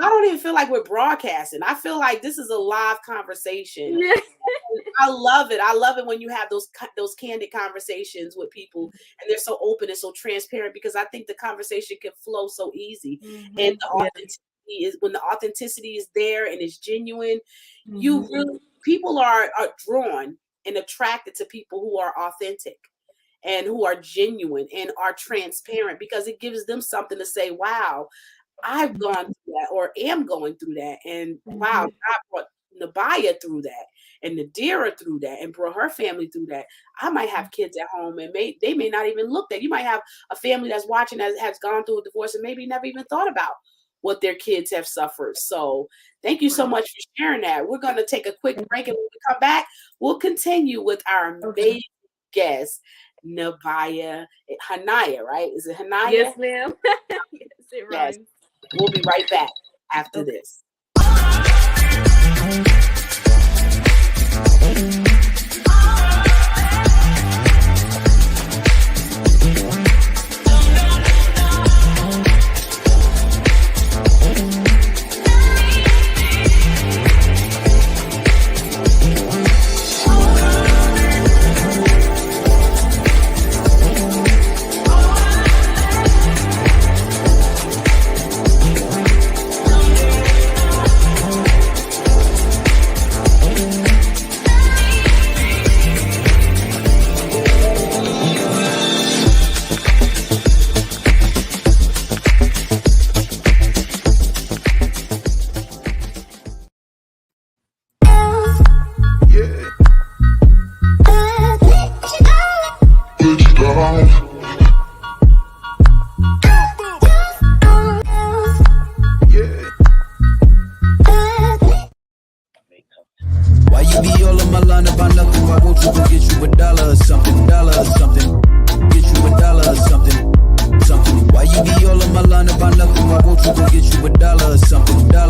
I don't even feel like we're broadcasting. I feel like this is a live conversation. Yeah. I love it. I love it when you have those candid conversations with people, and they're so open and so transparent, because I think the conversation can flow so easy. And when the authenticity is there and it's genuine, people are drawn and attracted to people who are authentic and who are genuine and are transparent, because it gives them something to say, wow, I've gone through that, or am going through that. And wow, God brought Nebiyah through that, and Nadira through that, and brought her family through that. I might have kids at home, and they may not even look that. You might have a family that's watching that has gone through a divorce and maybe never even thought about what their kids have suffered. So thank you so much for sharing that. We're going to take a quick break, and when we come back, we'll continue with our amazing guest, Nebiyah, Hanniah, right? Is it Hanniah? Yes, ma'am. Yes, it rhymes. Yes. We'll be right back after this. Why you be all on my line about nothing? Why won't you go get you $1 or something? Get you $1 or something. Why you be all on my line about nothing? Why won't you go get you $1 or something? Get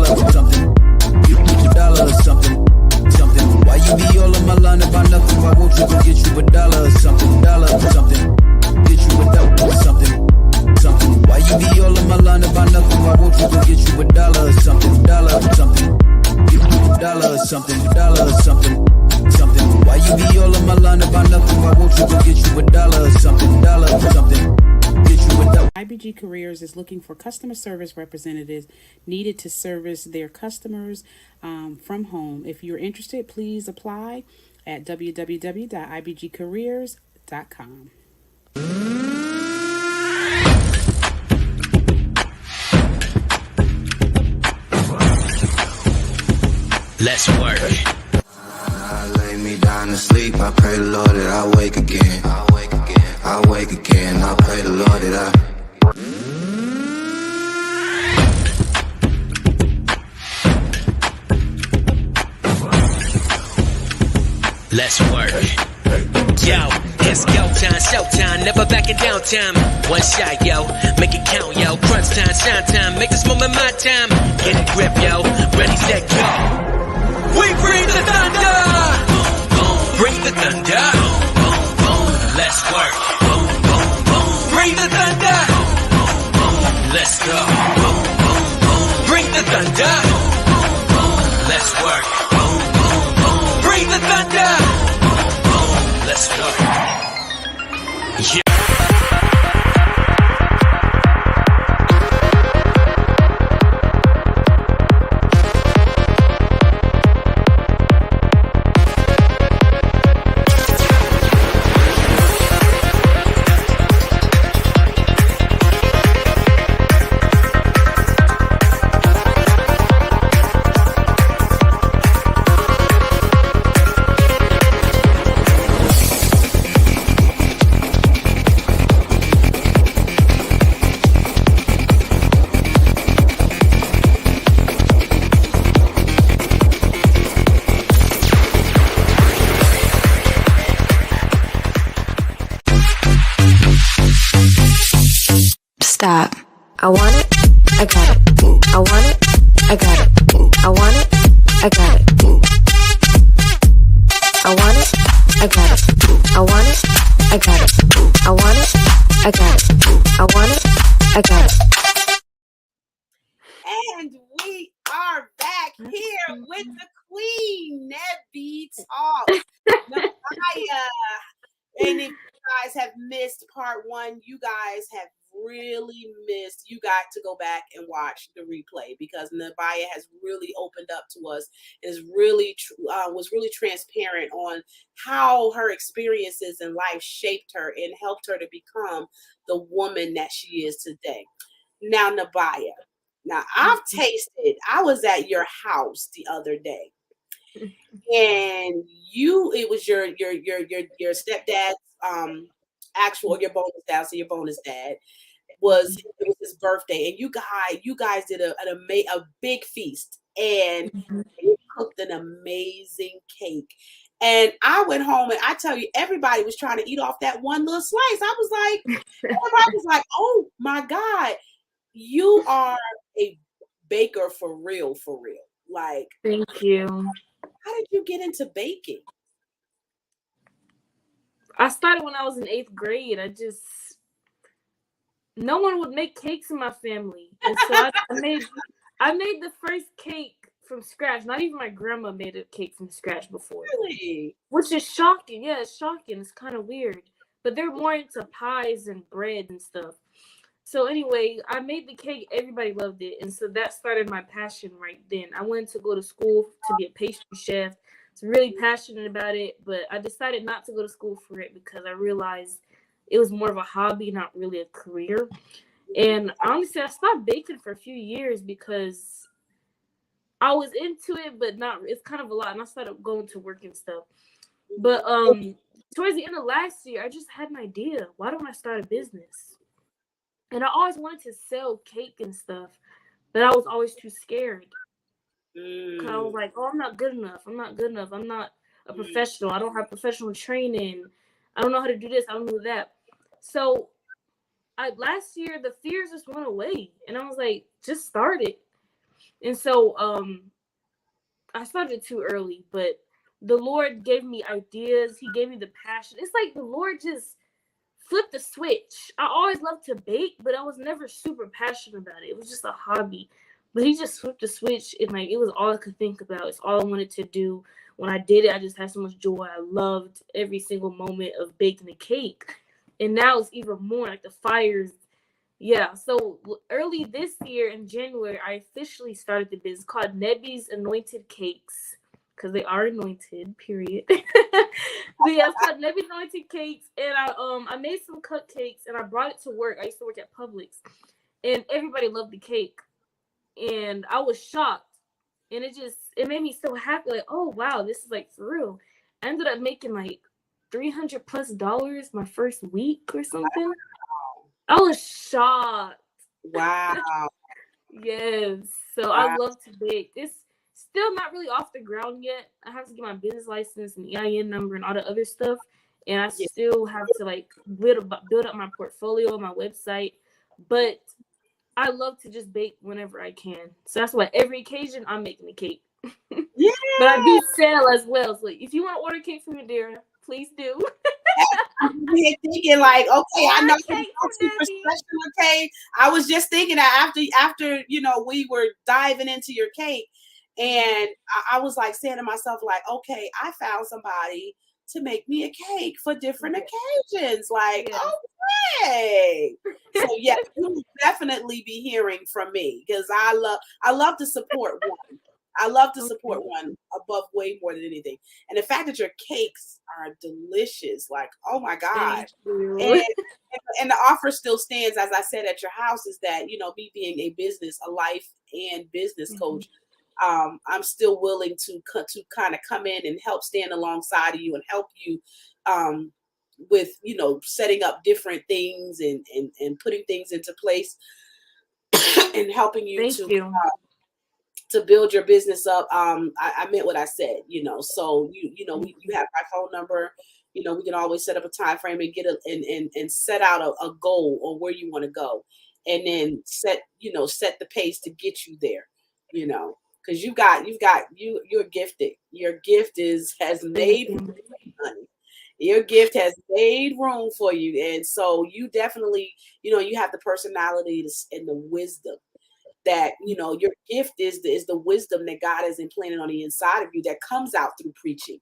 you $1 or something. Why you be all on my line about nothing? Why won't you go get you a dollar or something, dollar or something. Get you a dollar or something, something. Why you be all in my line about nothing? Why won't you go get you a dollar or something, dollar or something? Get you a dollar or something, dollar or something, something. Why you be all in my line about nothing? Why won't you go get you a dollar or something, dollar or something? IBG Careers is looking for customer service representatives needed to service their customers from home. If you're interested, please apply at www.ibgcareers.com. Let's work. I lay me down to sleep. I pray the Lord that I wake again. I wake again. I wake again. I pray the Lord that I. Let's work. Yo, it's go time, showtime, never backing down time. One shot, yo, make it count, yo. Crunch time, shine time, make this moment my time. Get a grip, yo, ready, set, go. We bring the thunder. Bring the thunder. Let's work. Bring the thunder. Let's go. Bring the thunder. Let's work. Bring the thunder. Let's work. Yeah. Stop. I want it, I got it. I want it, I got it. I want it, I got it. I want it, I got it. I want it, I got it. I want it, I got it. I want it, I got it. And we are back here with the Queen, Nebiyah Talks. Hanniah. And if you guys have missed part one, you guys have really missed. You got to go back and watch the replay because Nebiyah has really opened up to us, is really was really transparent on how her experiences in life shaped her and helped her to become the woman that she is today. Now, Nebiyah, now I've tasted. I was at your house the other day, and it was your stepdad's actual, your bonus dad, so your bonus dad it was his birthday, and you guys did a big feast, and you cooked an amazing cake. And I went home, and I tell you, everybody was trying to eat off that one little slice. I was like, everybody was like, oh my God, you are a baker for real, for real. Like, Thank you. How did you get into baking? I started when I was in 8th grade. No one would make cakes in my family. And so I made the first cake from scratch. Not even my grandma made a cake from scratch before. Really? Which is shocking. Yeah, it's shocking. It's kind of weird. But they're more into pies and bread and stuff. So anyway, I made the cake. Everybody loved it. And so that started my passion right then. I went to go to school to be a pastry chef. I was really passionate about it, but I decided not to go to school for it because I realized it was more of a hobby, not really a career. And honestly, I stopped baking for a few years because I was into it, but it's kind of a lot. And I started going to work and stuff. But towards the end of last year, I just had an idea. Why don't I start a business? And I always wanted to sell cake and stuff, but I was always too scared. Cause I was like, oh, I'm not good enough. I'm not a professional. I don't have professional training. I don't know how to do this. I don't know that. So last year, the fears just went away. And I was like, just start it. And so I started too early. But the Lord gave me ideas. He gave me the passion. It's like the Lord just flipped the switch. I always loved to bake, but I was never super passionate about it. It was just a hobby. But he just flipped the switch, and like it was all I could think about. It's all I wanted to do. When I did it, I just had so much joy. I loved every single moment of baking the cake. And now it's even more like the fires. Yeah. So early this year in January, I officially started the business called Nebby's Anointed Cakes, because they are anointed, period. But yeah, it's called Nebby's Anointed Cakes. And I made some cupcakes and I brought it to work. I used to work at Publix. And everybody loved the cake. And I was shocked. And it made me so happy, like, oh wow, this is like for real. I ended up making like $300+ my first week or something. I was shocked. Wow. Yes. So Wow. I love to bake. It's still not really off the ground yet. I have to get my business license and EIN number and all the other stuff. And I Yeah. still have to like build up my portfolio on my website. But I love to just bake whenever I can. So that's why every occasion I'm making a cake. Yeah. But I do sell as well. So if you want to order cake from Nadira, please do. I'm here thinking like, okay, I know Order cake from super Debbie. special. Okay, I was just thinking that after we were diving into your cake, and I was like saying to myself like, okay, I found somebody to make me a cake for different occasions. Like, Yes. okay, so yeah, you'll definitely be hearing from me because I love to support one. I love to support one above way more than anything. And the fact that your cakes are delicious, like, oh my gosh. And the offer still stands, as I said, at your house, is that, me being a life and business coach, I'm still willing to kind of come in and help stand alongside of you and help you with, setting up different things and putting things into place and helping you Thank you. to build your business up. I meant what I said, so you have my phone number, we can always set up a time frame and get and set out a goal or where you want to go, and then set the pace to get you there, because you're gifted. Your gift has made room, honey. Your gift has made room for you, and so you definitely, you have the personality and the wisdom that your gift is the wisdom that God has implanted on the inside of you, that comes out through preaching,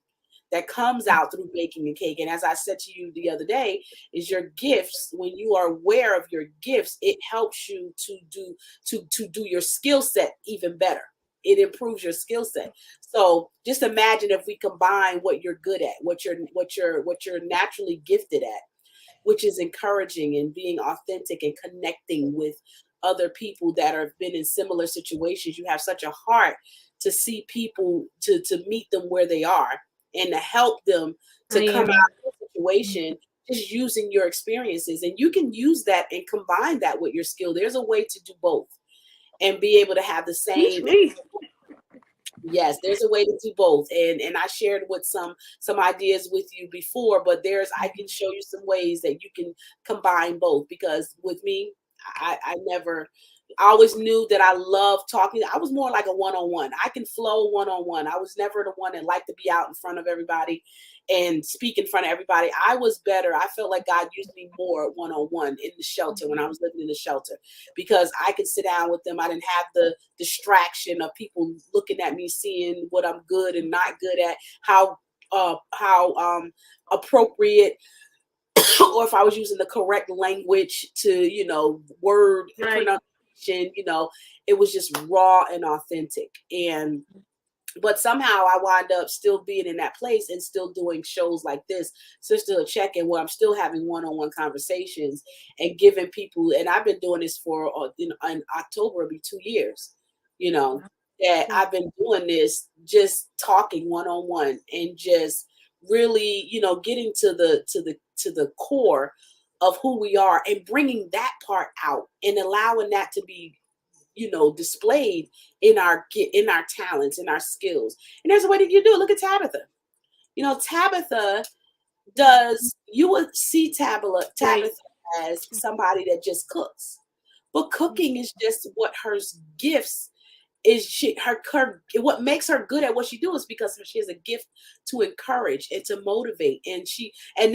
that comes out through baking a cake. And as I said to you the other day, is your gifts. When you are aware of your gifts, it helps you to do your skill set even better. It improves your skill set. So just imagine if we combine what you're good at, what you're naturally gifted at, which is encouraging and being authentic and connecting with other people that have been in similar situations. You have such a heart to see people, to meet them where they are and to help them to come out of the situation, just using your experiences. And you can use that and combine that with your skill. There's a way to do both and be able to have the same. Yes, there's a way to do both. And I shared with some ideas with you before, but I can show you some ways that you can combine both, because with me, I always knew that I love talking. I was more like a one-on-one. I can flow one-on-one. I was never the one that liked to be out in front of everybody and speak in front of everybody. I was better. I felt like God used me more one-on-one in the shelter when I was living in the shelter, because I could sit down with them. I didn't have the distraction of people looking at me, seeing what I'm good and not good at, how appropriate or if I was using the correct language to, word pronunciation, it was just raw and authentic. But somehow I wind up still being in that place and still doing shows like this, Sisterhood Checkin, where I'm still having one-on-one conversations and giving people, and I've been doing this for, in October, it'll be 2 years, that I've been doing this, just talking one-on-one and just really, getting to the core of who we are and bringing that part out and allowing that to be, displayed in our talents, in our skills. And there's a way that you do it. Look at Tabitha. Tabitha you would see Tabitha as somebody that just cooks, but cooking is just what her gifts is her what makes her good at what she does is because she has a gift to encourage and to motivate, and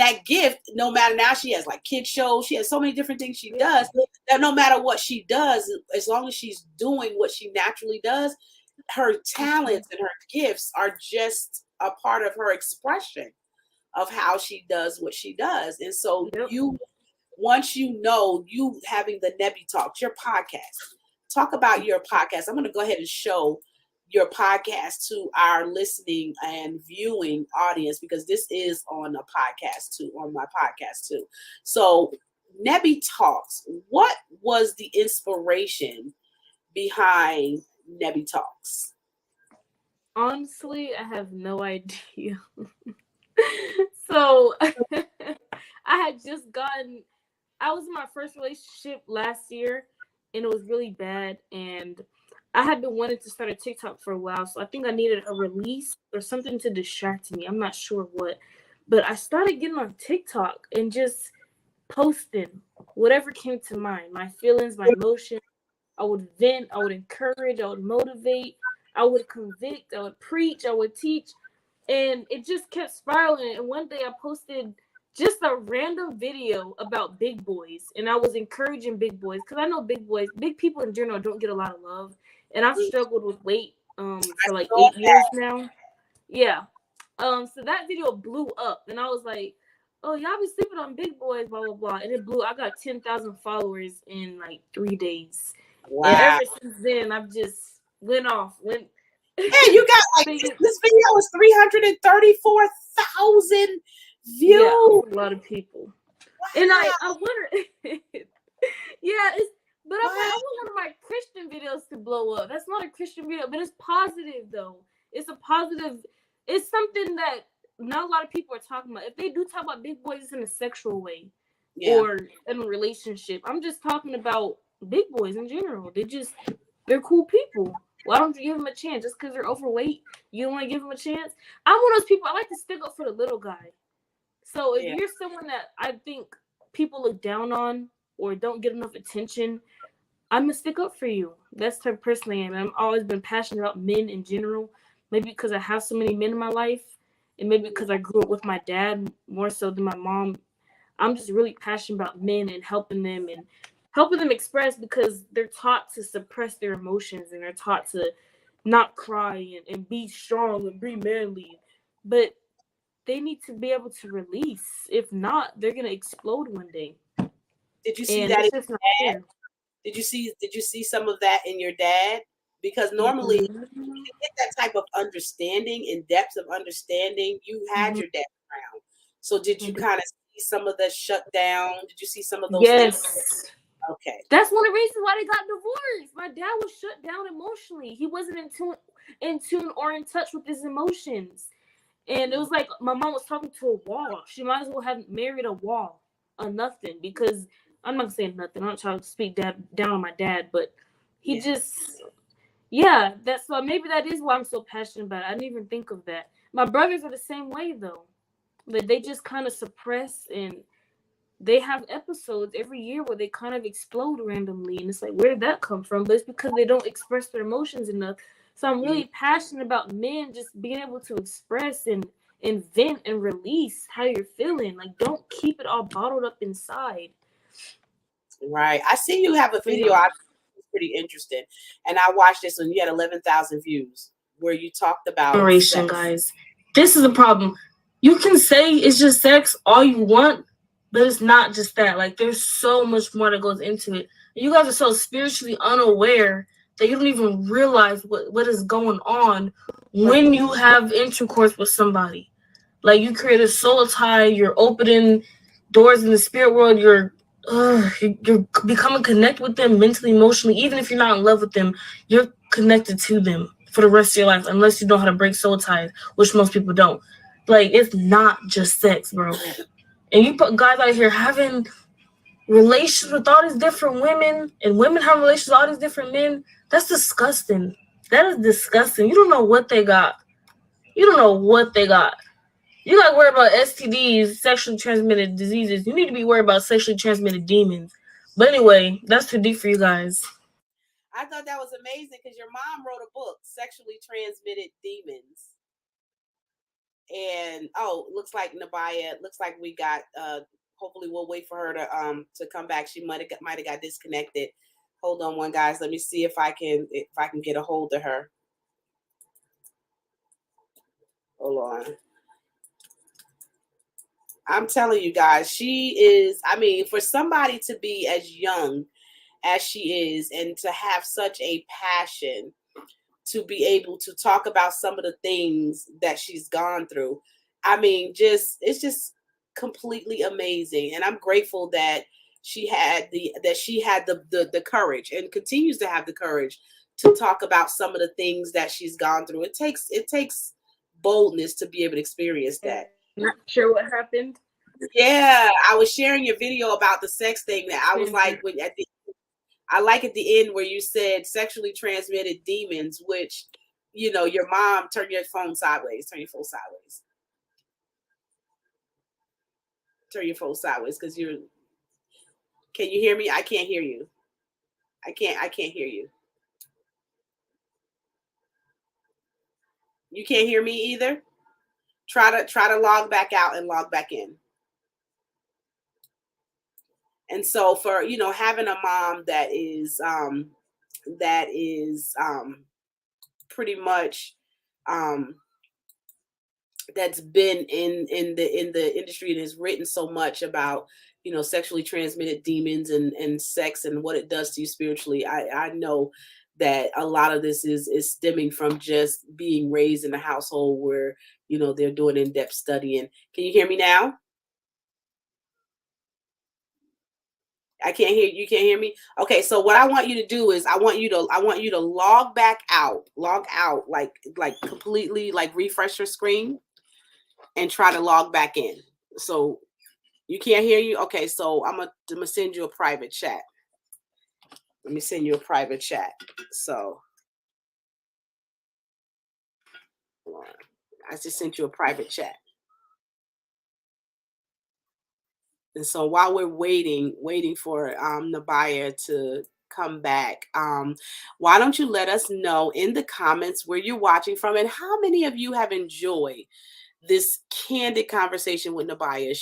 that gift, no matter, now she has like kid shows, she has so many different things she does, that no matter what she does, as long as she's doing what she naturally does, her talents and her gifts are just a part of her expression of how she does what she does. And so once you having the Nebby Talks, your podcast, talk about your podcast. I'm going to go ahead and show your podcast to our listening and viewing audience, because this is on my podcast too. So Nebby Talks, what was the inspiration behind Nebby Talks? Honestly, I have no idea. So I was in my first relationship last year, and it was really bad, and I had been wanting to start a TikTok for a while, so I think I needed a release or something to distract me. I'm not sure what, but I started getting on TikTok and just posting whatever came to mind, my feelings, my emotions. I would vent, I would encourage, I would motivate, I would convict, I would preach, I would teach, and it just kept spiraling. And one day I posted just a random video about big boys, and I was encouraging big boys, because I know big people in general don't get a lot of love, and I've struggled with weight for like 8 years now. Yeah. So that video blew up, and I was like, oh, y'all be sleeping on big boys, blah blah blah, and it blew. I got 10,000 followers in like 3 days. Wow. And ever since then, I've just went off. Hey, you got like this video was 334,000 views. Yeah, a lot of people. Wow. And I wonder. But I want one of my Christian videos to blow up. That's not a Christian video, but it's positive though. It's a positive. It's something that not a lot of people are talking about. If they do talk about big boys, it's in a sexual way, or in a relationship. I'm just talking about big boys in general. They're cool people. Why don't you give them a chance? Just because they're overweight, you don't want to give them a chance? I'm one of those people, I like to stick up for the little guy. So if you're someone that I think people look down on or don't get enough attention, I'm going to stick up for you. That's the person I am. I've always been passionate about men in general. Maybe because I have so many men in my life, and maybe because I grew up with my dad more so than my mom. I'm just really passionate about men and helping them express, because they're taught to suppress their emotions, and they're taught to not cry and be strong and be manly. But they need to be able to release. If not, they're gonna explode one day. Did you see that in your dad? Did you see some of that in your dad? Because normally to get that type of understanding and depth of understanding, you had your dad around. So did you kind of see some of the shutdown? Did you see some of those things? Okay. That's one of the reasons why they got divorced. My dad was shut down emotionally. He wasn't in tune or in touch with his emotions. And it was like my mom was talking to a wall. She might as well have married a wall or nothing, because I'm not saying nothing. I'm not trying to speak down on my dad, but he that's why maybe that is why I'm so passionate about it. I didn't even think of that. My brothers are the same way though. But they just kind of suppress, and they have episodes every year where they kind of explode randomly, and it's like, where did that come from? But it's because they don't express their emotions enough. So I'm really passionate about men just being able to express and vent and release how you're feeling. Like, don't keep it all bottled up inside. Right. I see you have a video. I was pretty interesting, and I watched this when you had 11,000 views, where you talked about sex. Guys, this is a problem. You can say it's just sex all you want, but it's not just that. Like, there's so much more that goes into it. You guys are so spiritually unaware that you don't even realize what is going on when you have intercourse with somebody. Like, you create a soul tie, you're opening doors in the spirit world, you're becoming connected with them mentally, emotionally. Even if you're not in love with them, you're connected to them for the rest of your life, unless you know how to break soul ties, which most people don't. Like, it's not just sex, bro. And you put guys out here having relations with all these different women, and women have relations with all these different men. That's disgusting. That is disgusting. You don't know what they got. You don't know what they got. You got to worry about STDs, sexually transmitted diseases. You need to be worried about sexually transmitted demons. But anyway, that's too deep for you guys. I thought that was amazing because your mom wrote a book, Sexually Transmitted Demons. And looks like Nebiyah, looks like we got hopefully we'll wait for her to come back. She might have got disconnected. Hold on one, guys. Let me see if I can get a hold of her. Hold on. I'm telling you guys, she is, I mean, for somebody to be as young as she is and to have such a passion to be able to talk about some of the things that she's gone through. I mean, it's just completely amazing. And I'm grateful that she had the courage and continues to have the courage to talk about some of the things that she's gone through. It takes boldness to be able to experience that. Not sure what happened. Yeah, I was sharing your video about the sex thing that I was like, I like at the end where you said sexually transmitted demons, which, you know, your mom, turn your phone sideways, turn your phone sideways. Turn your phone sideways because can you hear me? I can't hear you. I can't hear you. You can't hear me either? Try to log back out and log back in. And so for, you know, having a mom that is pretty much that's been in the industry and has written so much about, you know, sexually transmitted demons and sex and what it does to you spiritually. I know that a lot of this is stemming from just being raised in a household where, you know, they're doing in-depth studying. Can you hear me now? I can't hear you. Can't hear me. Okay, so what I want you to do is I want you to log back out, like completely, like refresh your screen and try to log back in. So you can't hear you. Okay, so I'm gonna send you a private chat. Let me send you a private chat. So I just sent you a private chat. And so while we're waiting for Nebiyah to come back, why don't you let us know in the comments where you're watching from and how many of you have enjoyed this candid conversation with Nebiyah.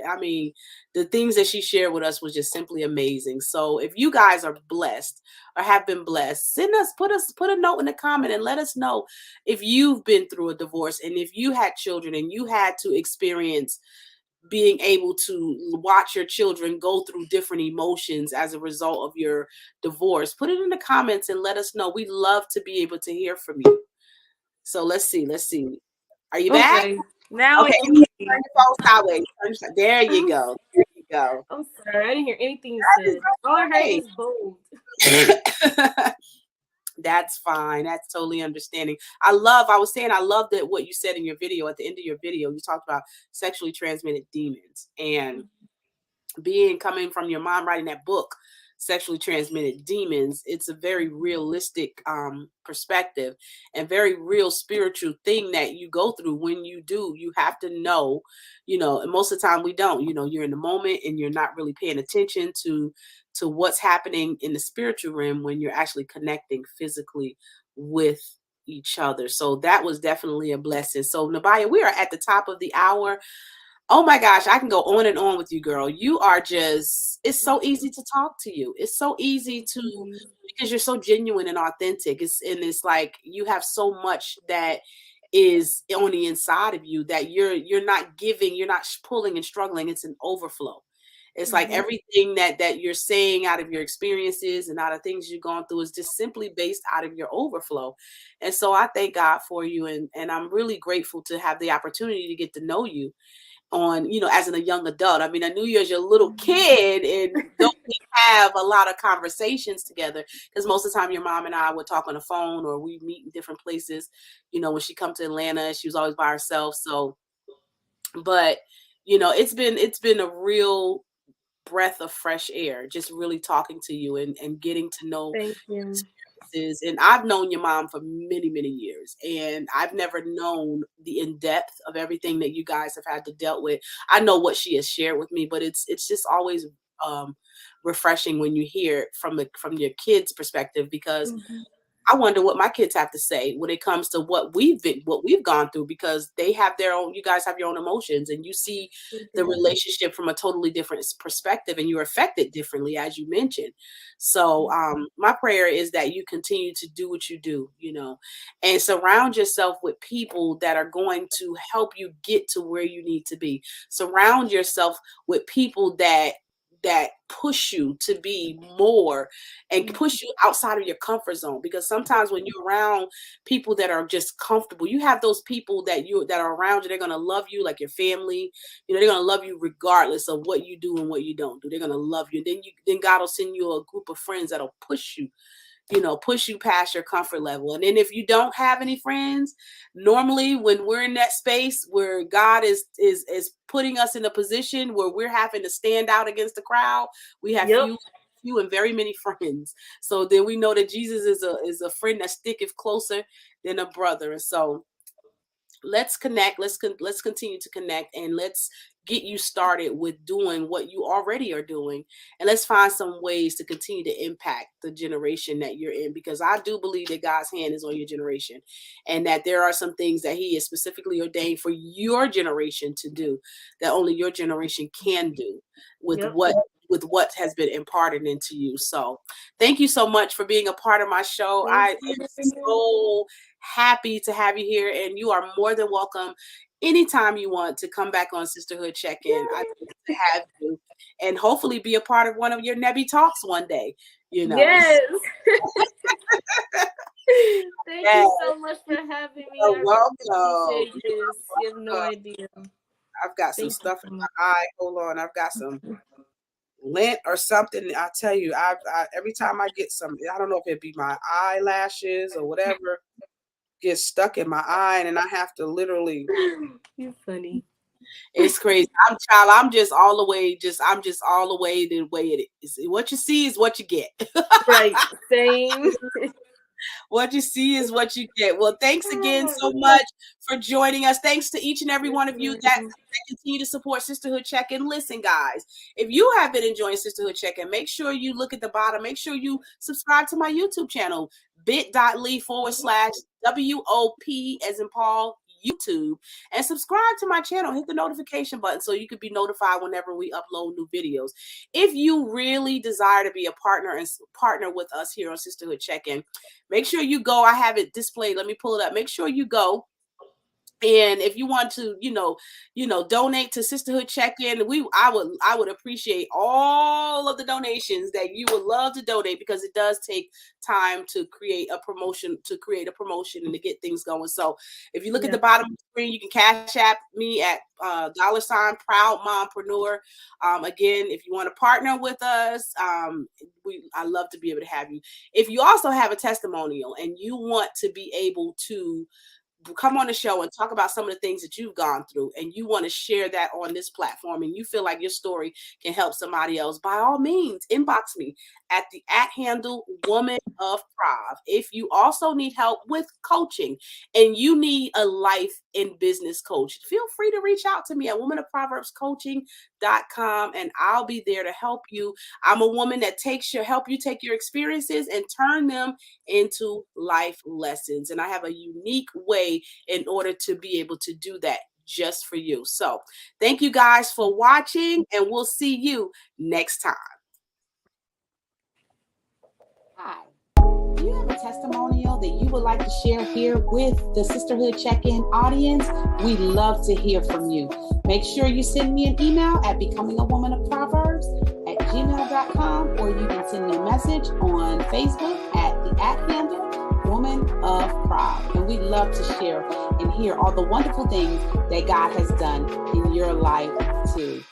I mean, the things that she shared with us was just simply amazing. So if you guys are blessed or have been blessed, put a note in the comment and let us know if you've been through a divorce and if you had children and you had to experience being able to watch your children go through different emotions as a result of your divorce. Put it in the comments and let us know. We'd love to be able to hear from you. So let's see. Are you back? Okay. Now okay. I can Turn your phone sideways. There you go. There you go. I'm sorry. I didn't hear anything you said. All I heard was bold. That's fine. That's totally understanding. I love that what you said in your video, at the end of your video, you talked about sexually transmitted demons and coming from your mom writing that book, Sexually Transmitted Demons. It's a very realistic perspective and very real spiritual thing that you go through. When you do, you have to know, you know, and most of the time we don't, you know, you're in the moment and you're not really paying attention to what's happening in the spiritual realm when you're actually connecting physically with each other. So that was definitely a blessing. So Nebiyah, we are at the top of the hour. Oh my gosh, I can go on and on with you, girl. You are it's so easy to talk to you. It's so easy to, because you're so genuine and authentic. It's like you have so much that is on the inside of you that you're not giving, you're not pulling and struggling. It's an overflow. It's like everything that you're saying out of your experiences and out of things you've gone through is just simply based out of your overflow. And so I thank God for you. And I'm really grateful to have the opportunity to get to know you on, you know, as a young adult. I mean, I knew you as your little kid and don't have a lot of conversations together because most of the time your mom and I would talk on the phone or we meet in different places. You know, when she come to Atlanta, she was always by herself. So, but you know, it's been a real breath of fresh air, just really talking to you and getting to know Thank you. experiences. And I've known your mom for many, many years, and I've never known the in-depth of everything that you guys have had to deal with. I know what she has shared with me, but it's just always refreshing when you hear it from your kids' perspective, because Mhm. I wonder what my kids have to say when it comes to what we've gone through, because they have their own, you guys have your own emotions, and you see the relationship from a totally different perspective, and you're affected differently, as you mentioned. So my prayer is that you continue to do what you do, and surround yourself with people that are going to help you get to where you need to be. Surround yourself with people that push you to be more and push you outside of your comfort zone, because sometimes when you're around people that are just comfortable, you have those people that are around you, they're going to love you like your family. They're going to love you regardless of what you do and what you don't do. They're going to love you. Then God will send you a group of friends that'll push you past your comfort level. And then if you don't have any friends, normally when we're in that space where God is putting us in a position where we're having to stand out against the crowd, we have Yep. few and very many friends. So then we know that Jesus is a friend that sticketh closer than a brother. And so let's connect. Let's continue to connect, and let's get you started with doing what you already are doing, and let's find some ways to continue to impact the generation that you're in, because I do believe that God's hand is on your generation, and that there are some things that he is specifically ordained for your generation to do that only your generation can do with Yep. what has been imparted into you. So thank you so much for being a part of my show. I Thank am you. so happy to have you here, and you are more than welcome anytime you want to come back on Sisterhood Check-In. I'd love to have you, and hopefully be a part of one of your Nebby talks one day. Yes. Thank Yes. you so much for having me. You're I welcome. really appreciate this. You have no idea. I've got some Thank you stuff so in much. my eye. Hold on, I've got some lint or something. I tell you, I every time I get some, I don't know if it be my eyelashes or whatever, gets stuck in my eye, and I have to literally. You're funny. It's crazy. I'm just all the way. I'm just all the way the way it is. What you see is what you get. Right. Same. What you see is what you get. Well, thanks again so much for joining us. Thanks to each and every one of you that continue to support Sisterhood Check-In. Listen, guys, if you have been enjoying Sisterhood Check-In, make sure you look at the bottom. Make sure you subscribe to my YouTube channel, bit.ly/WOP as in Paul YouTube, and subscribe to my channel. Hit the notification button so you can be notified whenever we upload new videos. If you really desire to be a partner and partner with us here on Sisterhood Check-In, make sure you go. I have it displayed. Let me pull it up. Make sure you go. And if you want to, donate to Sisterhood Check-In, I would appreciate all of the donations that you would love to donate, because it does take time to create a promotion and to get things going. So if you look at the bottom of the screen, you can Cash App me at $Proud Mompreneur. Again, if you want to partner with us, I love to be able to have you. If you also have a testimonial and you want to be able to come on the show and talk about some of the things that you've gone through, and you want to share that on this platform, and you feel like your story can help somebody else, by all means, inbox me at the @handle Woman of Prov. If you also need help with coaching and you need a life and business coach, feel free to reach out to me at womanofproverbscoaching.com, and I'll be there to help you. I'm a woman that help you take your experiences and turn them into life lessons. And I have a unique way in order to be able to do that just for you. So thank you guys for watching, and we'll see you next time. Hi. Do you have a testimonial that you would like to share here with the Sisterhood Check-In audience? We'd love to hear from you. Make sure you send me an email at becomingawomanofproverbs@gmail.com, or you can send me a message on Facebook at the @handle Woman of Prov. And we'd love to share and hear all the wonderful things that God has done in your life too.